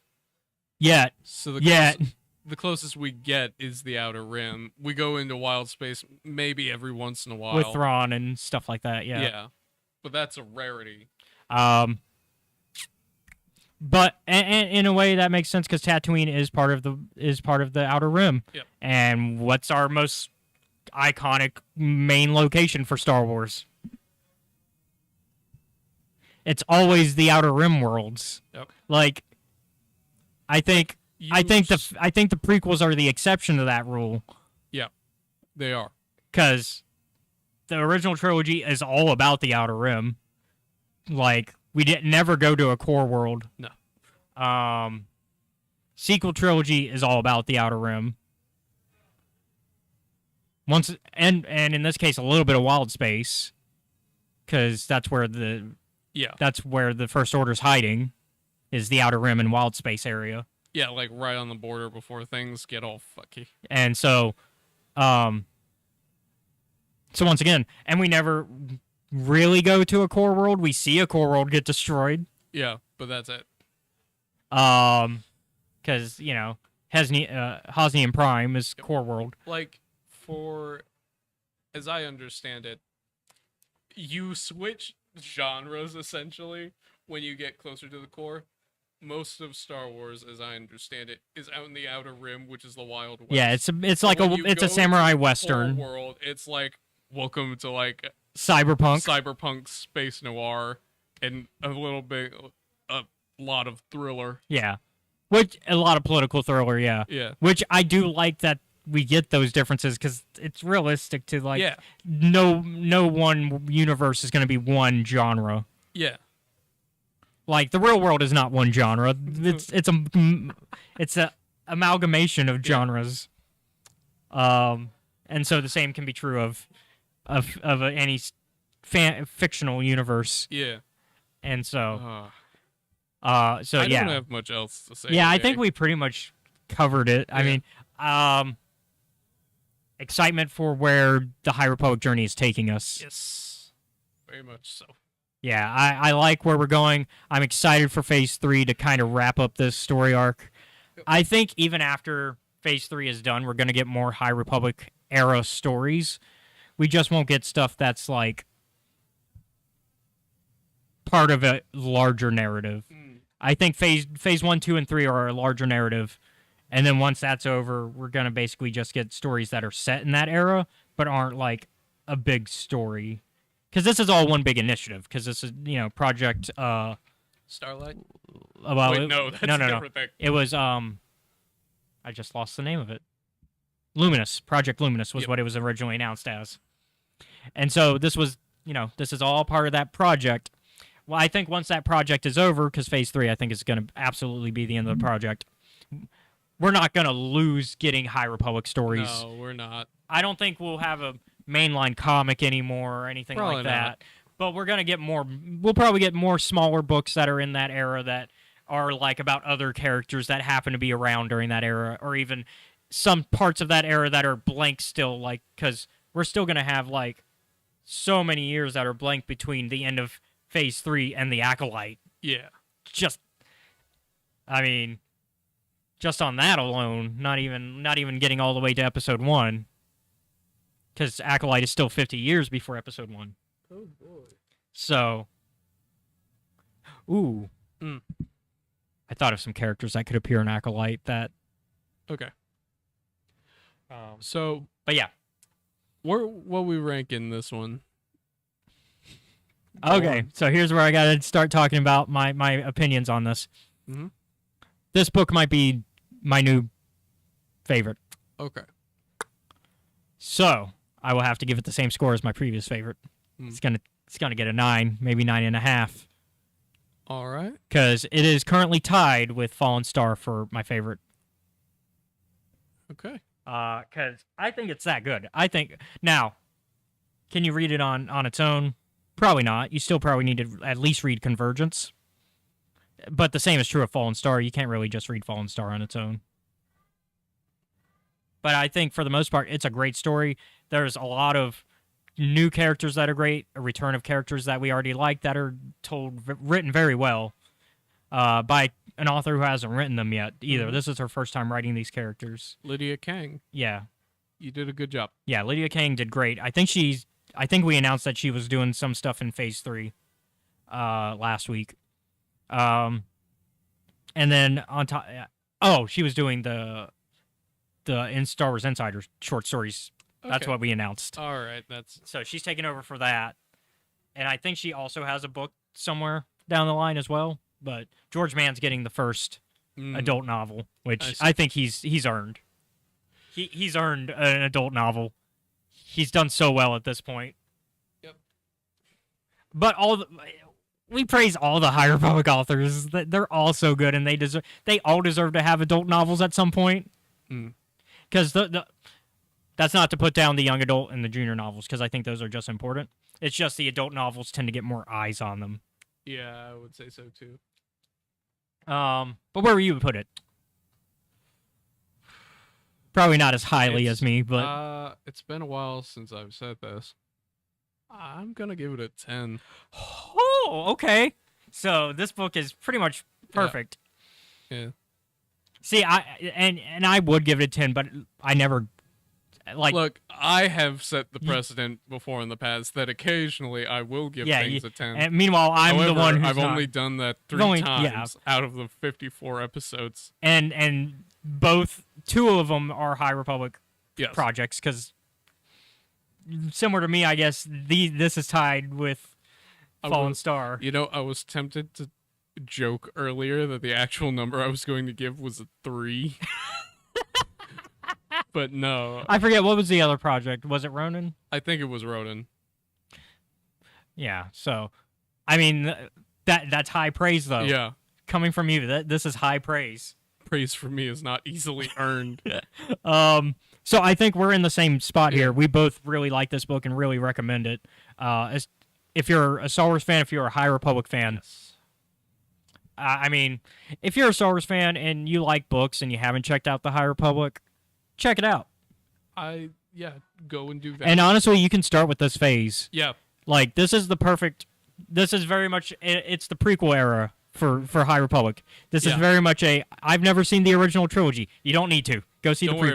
Yet. So the closest we get is the Outer Rim. We go into Wild Space maybe every once in a while. With Thrawn and stuff like that, yeah. Yeah. But that's a rarity. But and in a way that makes sense because Tatooine is part of the Outer Rim. Yep. And what's our most iconic main location for Star Wars? It's always the Outer Rim worlds. Yep. Like, I think the prequels are the exception to that rule. Yeah, they are. Because the original trilogy is all about the Outer Rim. Like, we never go to a core world. No. Sequel trilogy is all about the Outer Rim. And in this case, a little bit of Wild Space, because that's where the First Order's hiding, is the Outer Rim and Wild Space area. Yeah, like right on the border before things get all fucky. And so, once again, and we never really go to a core world. We see a core world get destroyed. Yeah, but that's it. Because, Hosnian Prime is core world. Like, as I understand it, you switch genres, essentially, when you get closer to the core. Most of Star Wars, as I understand it, is out in the Outer Rim, which is the Wild West. Yeah, it's like a samurai western world. It's like welcome to like cyberpunk space noir, and a lot of thriller. Yeah, a lot of political thriller. Yeah, yeah. Which I do like that we get those differences because it's realistic to no one universe is going to be one genre. Yeah. Like, the real world is not one genre. It's a amalgamation of genres. And so the same can be true of any fictional universe. Yeah. And so I don't have much else to say. Yeah, today. I think we pretty much covered it. Yeah. I mean, excitement for where the High Republic journey is taking us. Yes. Very much so. Yeah, I like where we're going. I'm excited for Phase 3 to kind of wrap up this story arc. I think even after Phase 3 is done, we're going to get more High Republic era stories. We just won't get stuff that's like part of a larger narrative. I think Phase 1, 2, and 3 are a larger narrative. And then once that's over, we're going to basically just get stories that are set in that era, but aren't like a big story. Because this is all one big initiative. Because this is, Project Starlight. Wait, no, that's a different thing. It was I just lost the name of it. Luminous. Project Luminous was what it was originally announced as. And so this was, this is all part of that project. Well, I think once that project is over, because Phase 3, I think, is going to absolutely be the end of the project. We're not going to lose getting High Republic stories. No, we're not. I don't think we'll have a mainline comic anymore or anything probably like that. Not. But we're going to get more. We'll probably get more smaller books that are in that era that are like about other characters that happen to be around during that era, or even some parts of that era that are blank still, like, because we're still going to have, like, so many years that are blank between the end of Phase 3 and the Acolyte. Yeah. Just, I mean, just on that alone, not even getting all the way to Episode 1, because Acolyte is still 50 years before Episode 1. Oh, boy. So, ooh. Mm. I thought of some characters that could appear in Acolyte that... Okay. So, but yeah. What we rank in this one? Okay, so here's where I gotta start talking about my opinions on this. Mm-hmm. This book might be my new favorite. Okay. So, I will have to give it the same score as my previous favorite. It's gonna get a 9, maybe 9.5. All right. Because it is currently tied with Fallen Star for my favorite. Okay. Because I think it's that good. I think now, can you read it on its own? Probably not. You still probably need to at least read Convergence. But the same is true of Fallen Star. You can't really just read Fallen Star on its own. But I think for the most part, it's a great story. There's a lot of new characters that are great, a return of characters that we already like that are written very well by an author who hasn't written them yet either. Mm-hmm. This is her first time writing these characters. Lydia Kang. Yeah. You did a good job. Yeah, Lydia Kang did great. I think we announced that she was doing some stuff in Phase 3 last week. And then on top, she was doing the in Star Wars Insider short stories. That's Okay. what we announced. All right, So she's taking over for that. And I think she also has a book somewhere down the line as well. But George Mann's getting the first adult novel, which I think he's earned. He's earned an adult novel. He's done so well at this point. Yep. But we praise all the High Republic authors. They're all so good, and they all deserve to have adult novels at some point. Because that's not to put down the young adult and the junior novels, because I think those are just important. It's just the adult novels tend to get more eyes on them. Yeah, I would say so too. But where would you put it? Probably not as highly as me, but it's been a while since I've said this. I'm gonna give it a 10. Oh, okay. So this book is pretty much perfect. Yeah. See, I would give it a 10, but I never Look, I have set the precedent before in the past that occasionally I will give things a 10. And meanwhile, I'm However, the one who's I've only done that 3 times out of the 54 episodes. And two of them are High Republic projects, because similar to me, I guess this is tied with Fallen Star. You know, I was tempted to joke earlier that the actual number I was going to give was a 3. But no. I forget, what was the other project? Was it Ronin? I think it was Ronin. Yeah, so, I mean, that's high praise, though. Yeah. Coming from you, this is high praise. Praise for me is not easily earned. So I think we're in the same spot here. We both really like this book and really recommend it. If you're a Star Wars fan, if you're a High Republic fan, I mean, if you're a Star Wars fan and you like books and you haven't checked out the High Republic, check it out. Go and do that. And honestly, you can start with this phase. Yeah. Like, this is very much, it's the prequel era for High Republic. This is very much I've never seen the original trilogy. You don't need to. Go see the prequels. Worry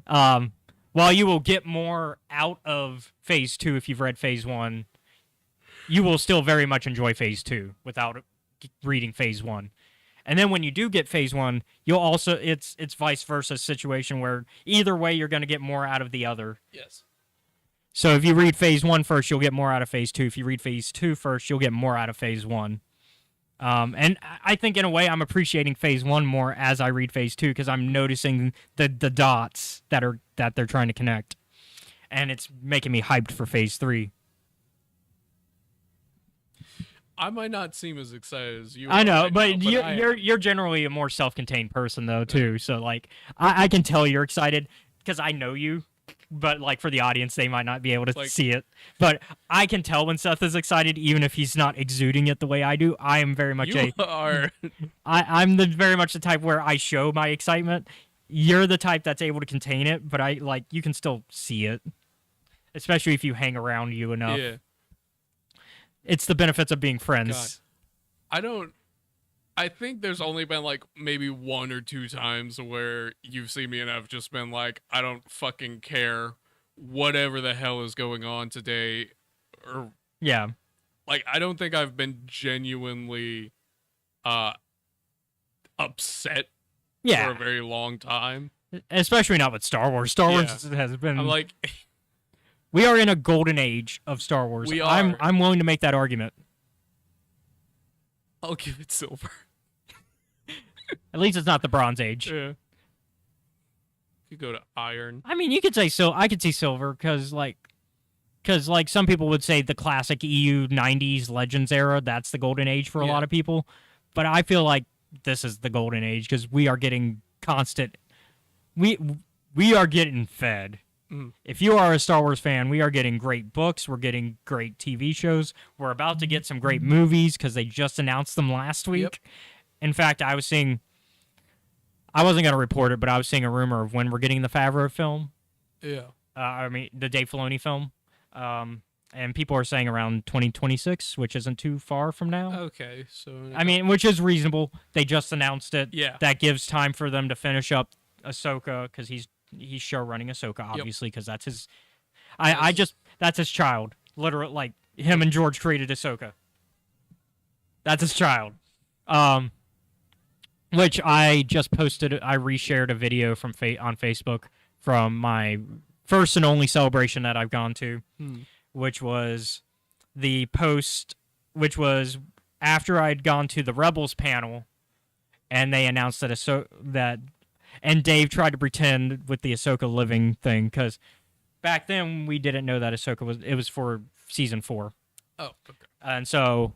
about it. While you will get more out of Phase 2 if you've read Phase 1, you will still very much enjoy Phase 2 without reading Phase 1. And then when you do get Phase 1, you'll also, it's vice versa situation where either way you're going to get more out of the other. Yes. So if you read Phase 1 first, you'll get more out of Phase 2. If you read Phase 2 first, you'll get more out of Phase 1. And I think in a way I'm appreciating Phase 1 more as I read Phase 2 because I'm noticing the dots that they're trying to connect. And it's making me hyped for Phase 3. I might not seem as excited as you. I know, right but, now, you're generally a more self-contained person though too. So like I can tell you're excited because I know you. But like for the audience, they might not be able to see it. But I can tell when Seth is excited, even if he's not exuding it the way I do. I am very much you are. I'm very much the type where I show my excitement, you're the type that's able to contain it, but you can still see it, especially if you hang around you enough. Yeah. It's the benefits of being friends. God. I think there's only been like maybe 1 or 2 times where you've seen me and I've just been like, I don't fucking care whatever the hell is going on today. Or Yeah. like, I don't think I've been genuinely upset Yeah. for a very long time. Especially not with Star Wars. Star Wars has been. I'm like, we are in a golden age of Star Wars. We are. I'm willing to make that argument. I'll give it silver. At least it's not the Bronze Age. Yeah. You go to iron. I mean, you could say I could see silver because some people would say the classic EU '90s Legends era. That's the golden age for a lot of people. But I feel like this is the golden age because we are getting constant. We are getting fed. If you are a Star Wars fan, we are getting great books. We're getting great TV shows. We're about to get some great movies because they just announced them last week. Yep. In fact, I wasn't going to report it, but I was seeing a rumor of when we're getting the Favreau film. Yeah. I mean, the Dave Filoni film. And people are saying around 2026, which isn't too far from now. Okay, so... I mean, which is reasonable. They just announced it. Yeah. That gives time for them to finish up Ahsoka, because he's show running Ahsoka, obviously, because that's his... that's his child. Literally, like, him and George created Ahsoka. That's his child. Which I just posted, I reshared a video on Facebook from my first and only celebration that I've gone to, which was the post, which was after I'd gone to the Rebels panel, and they announced that and Dave tried to pretend with the Ahsoka living thing, because back then we didn't know that Ahsoka was for season 4. Oh, okay. And so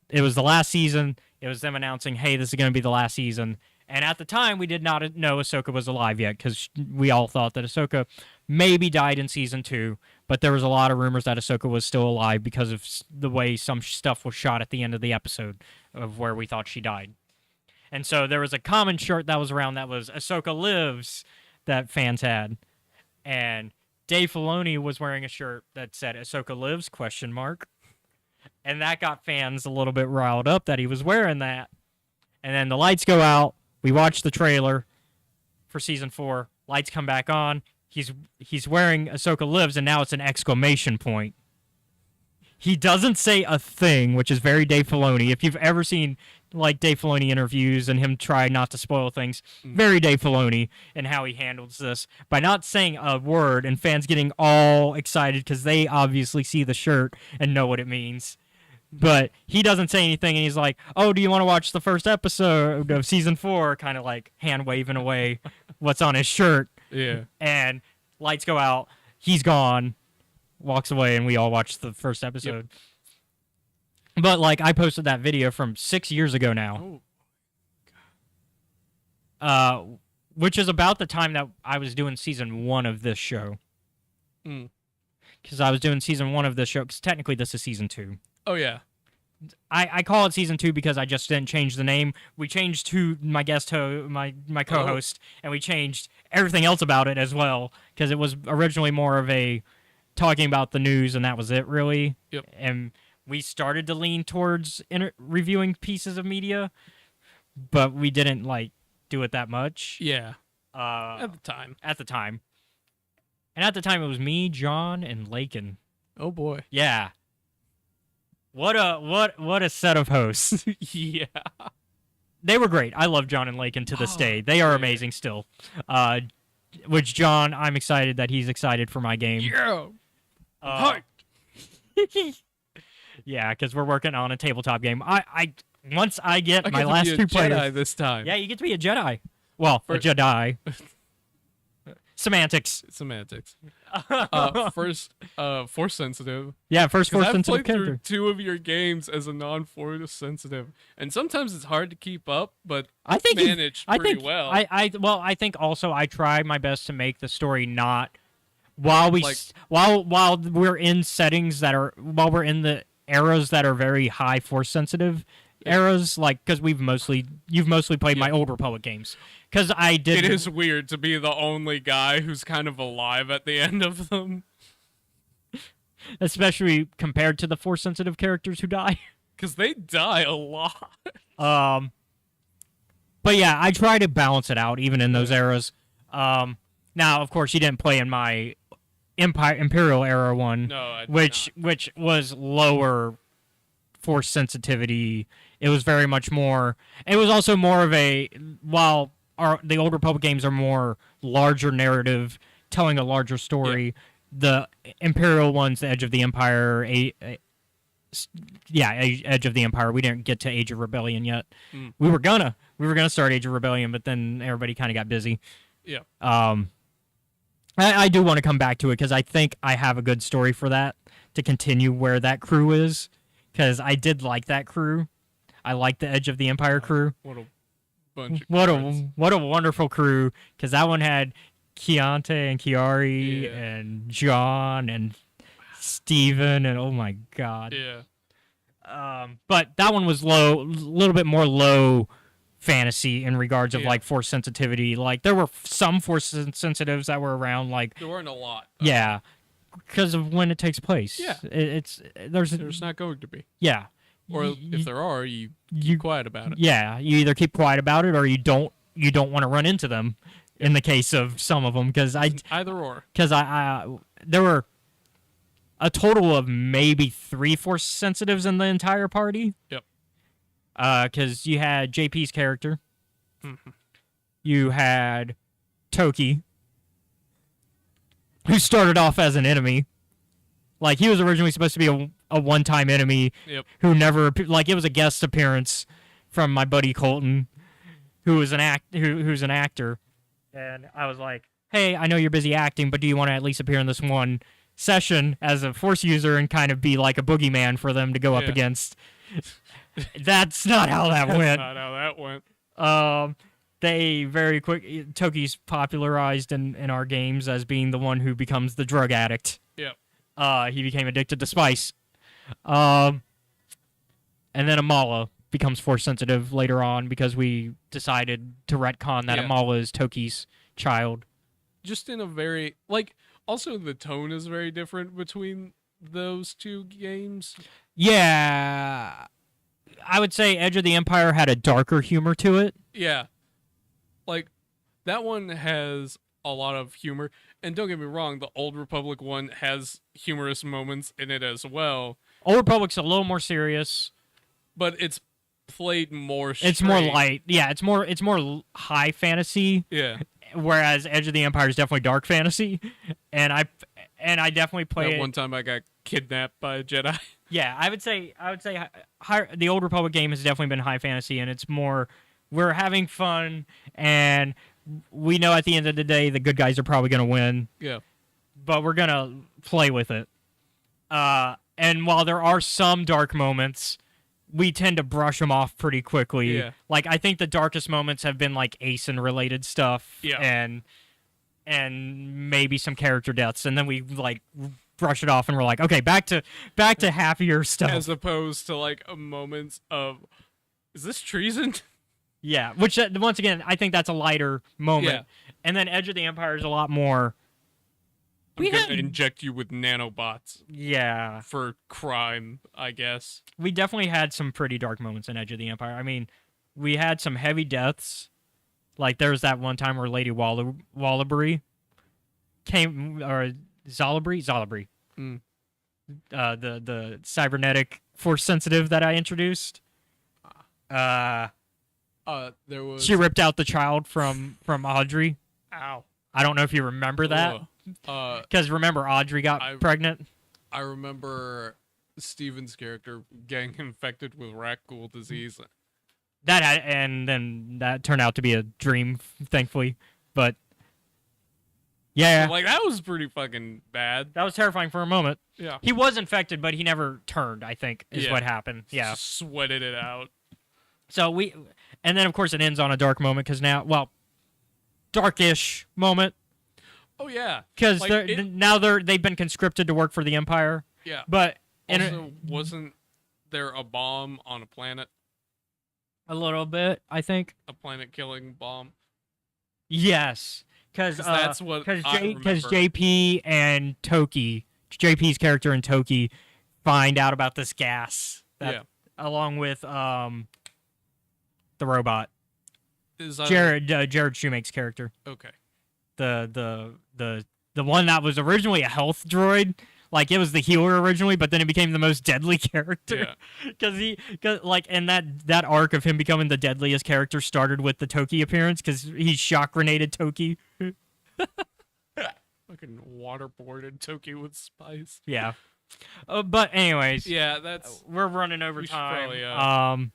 it was the last season. It was them announcing, hey, this is going to be the last season. And at the time, we did not know Ahsoka was alive yet, because we all thought that Ahsoka maybe died in season 2. But there was a lot of rumors that Ahsoka was still alive because of the way some stuff was shot at the end of the episode of where we thought she died. And so there was a common shirt that was around that was Ahsoka Lives that fans had. And Dave Filoni was wearing a shirt that said Ahsoka Lives, ? And that got fans a little bit riled up that he was wearing that. And then the lights go out. We watch the trailer for season 4. Lights come back on. He's wearing Ahsoka Lives, and now it's an exclamation point. He doesn't say a thing, which is very Dave Filoni. If you've ever seen like Dave Filoni interviews and him try not to spoil things, very Dave Filoni and how he handles this by not saying a word and fans getting all excited because they obviously see the shirt and know what it means. But he doesn't say anything, and he's like, oh, do you want to watch the first episode of season 4? Kind of like hand waving away what's on his shirt. Yeah. And lights go out. He's gone. Walks away, and we all watch the first episode. Yep. But, like, I posted that video from 6 years ago now. Oh. Which is about the time that I was doing season 1 of this show. Because I was doing season 1 of this show, because technically this is season 2. Oh, yeah. I call it season 2 because I just didn't change the name. We changed to my my co-host, and we changed everything else about it as well, because it was originally more of a talking about the news, and that was it, really. Yep. And we started to lean towards reviewing pieces of media, but we didn't, like, do it that much. Yeah. At the time. At the time. And at the time, it was me, John, and Lakin. Oh, boy. Yeah. What a set of hosts. Yeah. They were great. I love John and Lakin to this day. They are amazing still. Which John, I'm excited that he's excited for my game. Yeah. Yeah, because we're working on a tabletop game. Once I get my to last be a 2 Jedi players this time. Yeah, you get to be a Jedi. Well, a Jedi. Semantics. First, force sensitive. Yeah, first force I've sensitive played through character. 2 of your games as a non-force sensitive, and sometimes it's hard to keep up. But I think managed pretty well. I think also I try my best to make the story not while we're in settings that are while we're in the eras that are very high force sensitive. eras, like because you've mostly played my Old Republic games. Because I did. It is weird to be the only guy who's kind of alive at the end of them, especially compared to the Force sensitive characters who die. because they die a lot. But yeah, I try to balance it out even in those eras. Now, of course, you didn't play in my Imperial era one, No, I did which was lower Force sensitivity. It was very much more. It was also more of a while the Old Republic games are more larger narrative, telling a larger story. The Imperial ones, the Edge of the Empire, Edge of the Empire. We didn't get to Age of Rebellion yet. We were gonna start Age of Rebellion, but then everybody kind of got busy. Yeah. I do want to come back to it because I think I have a good story for that to continue where that crew is, because I did like that crew. I like the Edge of the Empire crew. What a bunch of What credits. a wonderful crew, because that one had Keontae and Kiari and John and Steven and oh my god. Yeah. But that one was a little bit more low fantasy in regards of like Force sensitivity. Like there were some Force sensitives that were around, like There weren't a lot. yeah, because of when it takes place. Yeah. There's not going to be. yeah. Or if there are, you keep quiet about it. Yeah, you either keep quiet about it or you don't want to run into them. In the case of some of them, because Either or. Because there were a total of maybe 3 Force sensitives in the entire party. Yep. Because you had JP's character. You had Toki, who started off as an enemy. Like, he was originally supposed to be a one-time enemy. Yep. Who never like, it was a guest appearance from my buddy Colton, who was who's an actor. And I was like, hey, I know you're busy acting, but do you want to at least appear in this one session as a Force user and kind of be like a boogeyman for them to go up against? That's not how that went. That's not how that went. They very quick... Toki's popularized in our games as being the one who becomes the drug addict. Yep. He became addicted to spice. And then Amala becomes Force sensitive later on because we decided to retcon that Amala is Toki's child. Just in a very... Like, also the tone is very different between those two games. Yeah. I would say Edge of the Empire had a darker humor to it. Yeah. Like, that one has a lot of humor. And don't get me wrong, the Old Republic one has humorous moments in it as well. Old Republic's a little more serious. But it's played more straight. It's more light. Yeah, it's more high fantasy. Yeah. Whereas Edge of the Empire is definitely dark fantasy. And I definitely play That it. one time I got kidnapped by a Jedi. Yeah, I would say the Old Republic game has definitely been high fantasy, and it's more we're having fun, and we know at the end of the day the good guys are probably going to win. Yeah. But we're going to play with it. And while there are some dark moments, we tend to brush them off pretty quickly. Yeah. Like, I think the darkest moments have been like ASIN related stuff. Yeah. And maybe some character deaths, and then we like brush it off and we're like, okay, back to happier stuff. As opposed to like a moments of, is this treason? Yeah, which once again, I think that's a lighter moment. Yeah. And then Edge of the Empire is a lot more. I'm going to inject you with nanobots. Yeah. For crime, I guess. We definitely had some pretty dark moments in Edge of the Empire. I mean, we had some heavy deaths. Like, there was that one time where Lady Wallabury came, or Zalabri. The cybernetic Force sensitive that I introduced. There was... She ripped out the child from Audrey. Ow. I don't know if you remember that. Because remember, Audrey got pregnant? I remember Steven's character getting infected with rat ghoul disease. And then that turned out to be a dream, thankfully. But yeah, like that was pretty fucking bad. That was terrifying for a moment. Yeah, he was infected, but he never turned. I think is what happened. Yeah, sweated it out. So and then of course it ends on a dark moment because now, darkish moment. Oh yeah, because they've been conscripted to work for the Empire. Yeah, but also wasn't there a bomb on a planet? A little bit, I think. A planet-killing bomb. Yes, because that's what I remember. JP and Toki, JP's character and Toki, find out about this gas. Along with the robot. Is that Jared Shoemake's character. Okay. The one that was originally a health droid. Like, it was the healer originally, but then it became the most deadly character. Yeah. And that arc of him becoming the deadliest character started with the Toki appearance, because he shock grenaded Toki. Fucking waterboarded Toki with spice. Yeah. But anyways. Yeah, we're running over we should time. probably,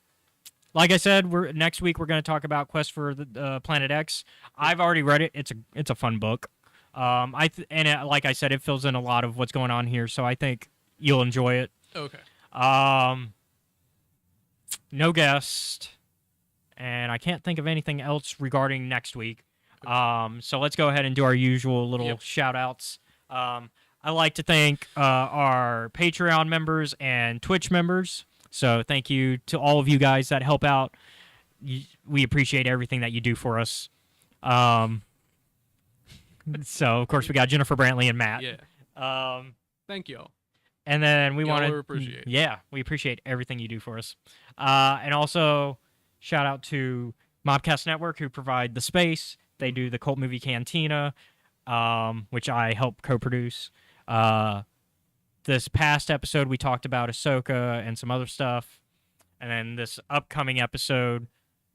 like I said, next week we're going to talk about Quest for the Planet X. I've already read it. It's a fun book. Like I said, it fills in a lot of what's going on here, so I think you'll enjoy it. Okay. No guest, and I can't think of anything else regarding next week. So let's go ahead and do our usual little shout-outs. I like to thank our Patreon members and Twitch members. So thank you to all of you guys that help out. We appreciate everything that you do for us. So, of course, we got Jennifer Brantley and Matt. Yeah. Thank y'all. And then we want to appreciate it. Yeah, we appreciate everything you do for us. And also, shout out to Mobcast Network, who provide the space. They do the Cult Movie Cantina, which I help co-produce. This past episode, we talked about Ahsoka and some other stuff. And then this upcoming episode,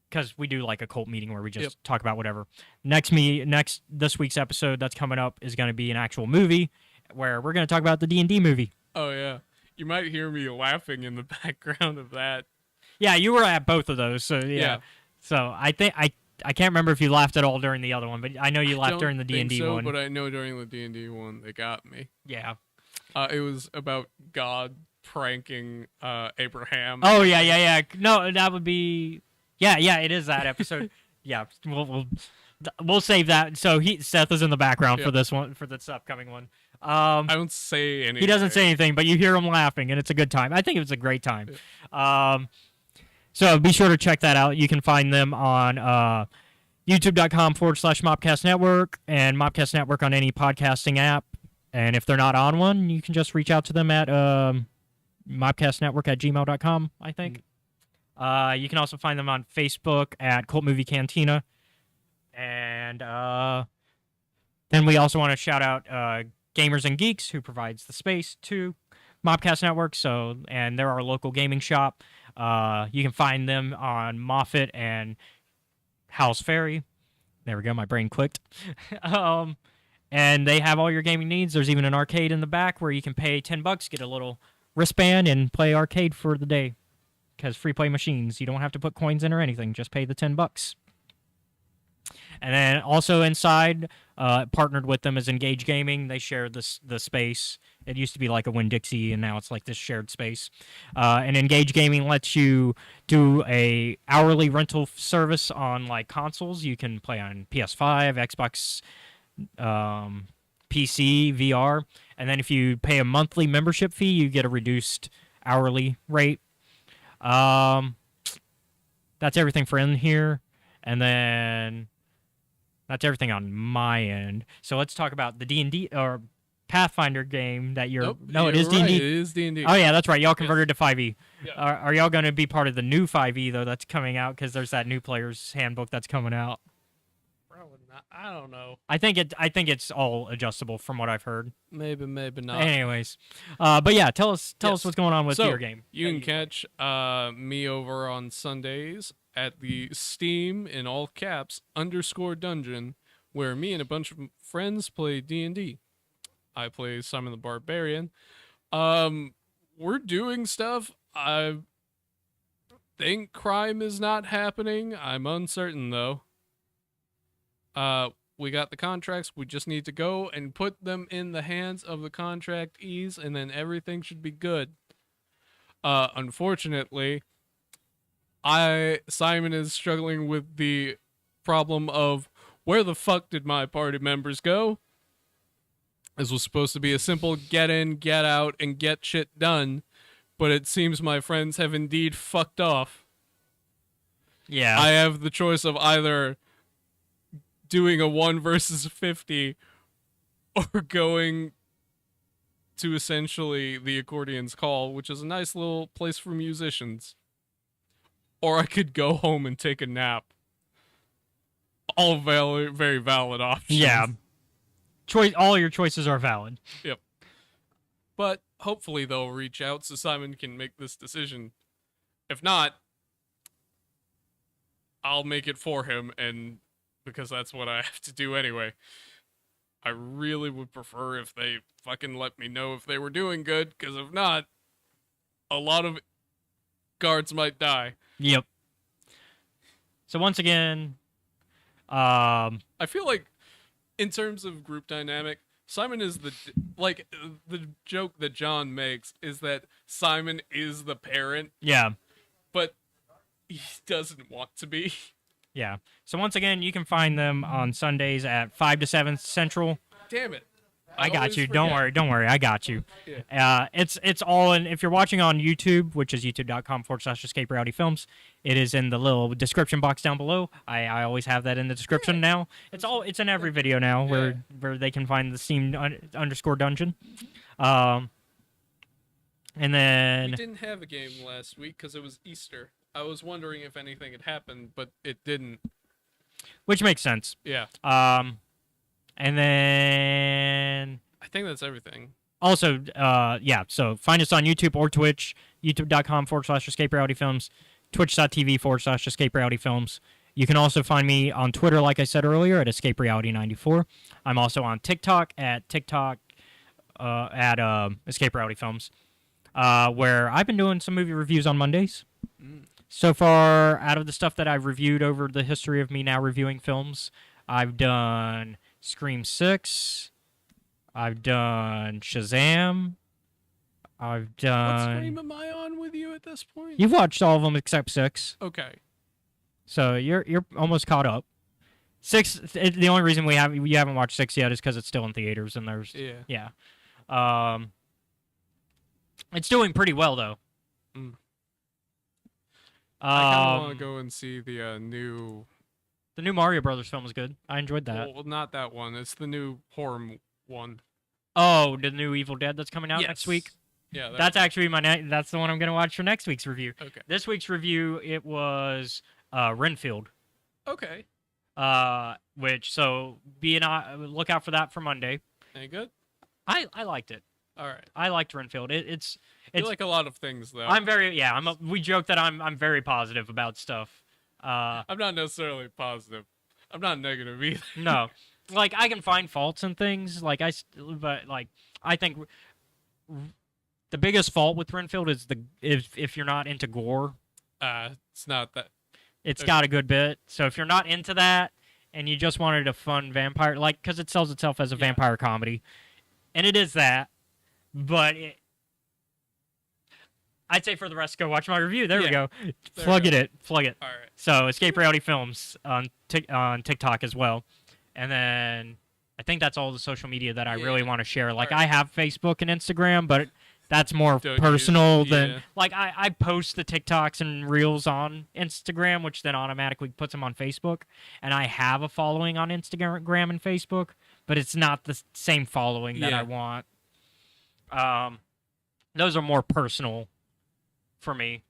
because we do like a cult meeting where we just talk about whatever. This week's episode that's coming up is going to be an actual movie where we're going to talk about the D&D movie. Oh, yeah. You might hear me laughing in the background of that. Yeah, you were at both of those. So, yeah. So I think I can't remember if you laughed at all during the other one, but I know you laughed during the D&D one. But I know during the D&D one, they got me. Yeah. It was about God pranking Abraham. Oh, yeah. No, that would be... Yeah, it is that episode. Yeah, we'll save that. So Seth is in the background for this one, for this upcoming one. I don't say anything. He doesn't say anything, but you hear him laughing, and it's a good time. I think it was a great time. So be sure to check that out. You can find them on youtube.com/Mobcast Network and Mobcast Network on any podcasting app. And if they're not on one, you can just reach out to them at mobcastnetwork@gmail.com, I think. You can also find them on Facebook at Cult Movie Cantina. And then we also want to shout out Gamers and Geeks, who provides the space to Mobcast Network. And they're our local gaming shop. You can find them on Moffat and Howell's Ferry. There we go, my brain clicked. And they have all your gaming needs. There's even an arcade in the back where you can pay $10, get a little wristband, and play arcade for the day. Because free play machines, you don't have to put coins in or anything. Just pay the $10. And then also inside, partnered with them is Engage Gaming. They share the space. It used to be like a Winn-Dixie, and now it's like this shared space. And Engage Gaming lets you do a hourly rental service on like consoles. You can play on PS5, Xbox, PC, VR. And then if you pay a monthly membership fee, you get a reduced hourly rate. That's everything for in here, and then that's everything on my end. So let's talk about the D&D or Pathfinder game that you're. No, it is D&D. Right, it is D&D. Oh yeah, that's right. Y'all converted to 5e. Yeah. Are y'all going to be part of the new 5e though? That's coming out because there's that new player's handbook that's coming out. Probably not. I don't know. I think it's all adjustable from what I've heard. Maybe not. Anyways, but yeah, tell us what's going on with your game. You can catch me over on Sundays at the Steam in all caps _dungeon, where me and a bunch of friends play D&D. I play Simon the Barbarian. We're doing stuff. I think crime is not happening. I'm uncertain though. We got the contracts. We just need to go and put them in the hands of the contractees, and then everything should be good. Unfortunately, Simon is struggling with the problem of where the fuck did my party members go? This was supposed to be a simple get in, get out, and get shit done, but it seems my friends have indeed fucked off. Yeah. I have the choice of either doing a 1 versus 50 or going to essentially the Accordion's Call, which is a nice little place for musicians. Or I could go home and take a nap. All very valid options. Yeah. All your choices are valid. Yep. But hopefully they'll reach out so Simon can make this decision. If not, I'll make it for him, and because that's what I have to do anyway. I really would prefer if they fucking let me know if they were doing good, because if not, a lot of guards might die. Yep. So once again, I feel like, in terms of group dynamic, Simon is the joke that John makes is that Simon is the parent, yeah. but he doesn't want to be. Yeah. So once again, you can find them on Sundays at 5 to 7 Central. Damn it. I got always you. forget. Don't worry. I got you. Yeah. It's all in. If you're watching on YouTube, which is youtube.com/Escape Reality Films, it is in the little description box down below. I always have that in the description now. It's in every video now where they can find the Steam _ dungeon. And then We didn't have a game last week because it was Easter. I was wondering if anything had happened, but it didn't. which makes sense. Yeah. And then I think that's everything. also, so find us on YouTube or Twitch, youtube.com/Escape Reality Films, twitch.tv/Escape Reality Films. You can also find me on Twitter, like I said earlier, at Escape Reality 94. I'm also on TikTok at Escape Reality Films, where I've been doing some movie reviews on Mondays. So far, out of the stuff that I've reviewed over the history of me now reviewing films, I've done Scream 6, I've done Shazam, I've done... What stream am I on with you at this point? You've watched all of them except 6. Okay. So you're almost caught up. 6, the only reason you haven't watched 6 yet is because it's still in theaters, and there's... Yeah. It's doing pretty well, though. I kind of want to go and see the new... The new Mario Brothers film was good. I enjoyed that. Well, not that one. It's the new horror one. Oh, the new Evil Dead that's coming out next week? Yeah. That's actually that's the one I'm going to watch for next week's review. Okay. This week's review, it was Renfield. Okay. So look out for that for Monday. Any good? I liked it. All right. I liked Renfield. It's like a lot of things, though. We joke that I'm very positive about stuff. I'm not necessarily positive. I'm not negative either. No. Like, I can find faults in things, but I think the biggest fault with Renfield is if you're not into gore. It's not that. It's got a good bit. So if you're not into that and you just wanted a fun vampire, because it sells itself as a vampire comedy, and it is that, but I'd say for the rest, go watch my review. There we go. Plug it. All right. So Escape Reality Films on TikTok as well. And then I think that's all the social media that I really want to share. I have Facebook and Instagram, but that's more personal than... I post the TikToks and Reels on Instagram, which then automatically puts them on Facebook. And I have a following on Instagram and Facebook, but it's not the same following that I want. Those are more personal for me.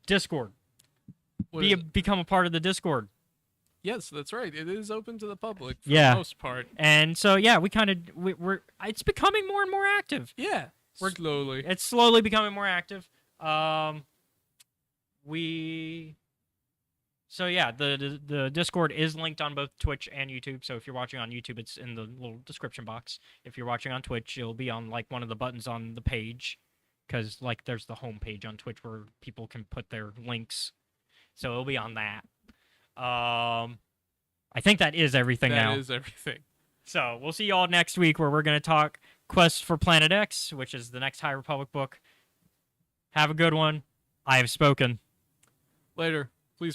Discord. Become a part of the Discord. Yes, that's right. It is open to the public for the most part. And so we're it's becoming more and more active. Yeah. Slowly. It's slowly becoming more active. The Discord is linked on both Twitch and YouTube. So if you're watching on YouTube, it's in the little description box. If you're watching on Twitch, it'll be on one of the buttons on the page, because there's the home page on Twitch where people can put their links. So it'll be on that. I think that is everything now. That is everything. So we'll see y'all next week, where we're going to talk Quest for Planet X, which is the next High Republic book. Have a good one. I have spoken. Later.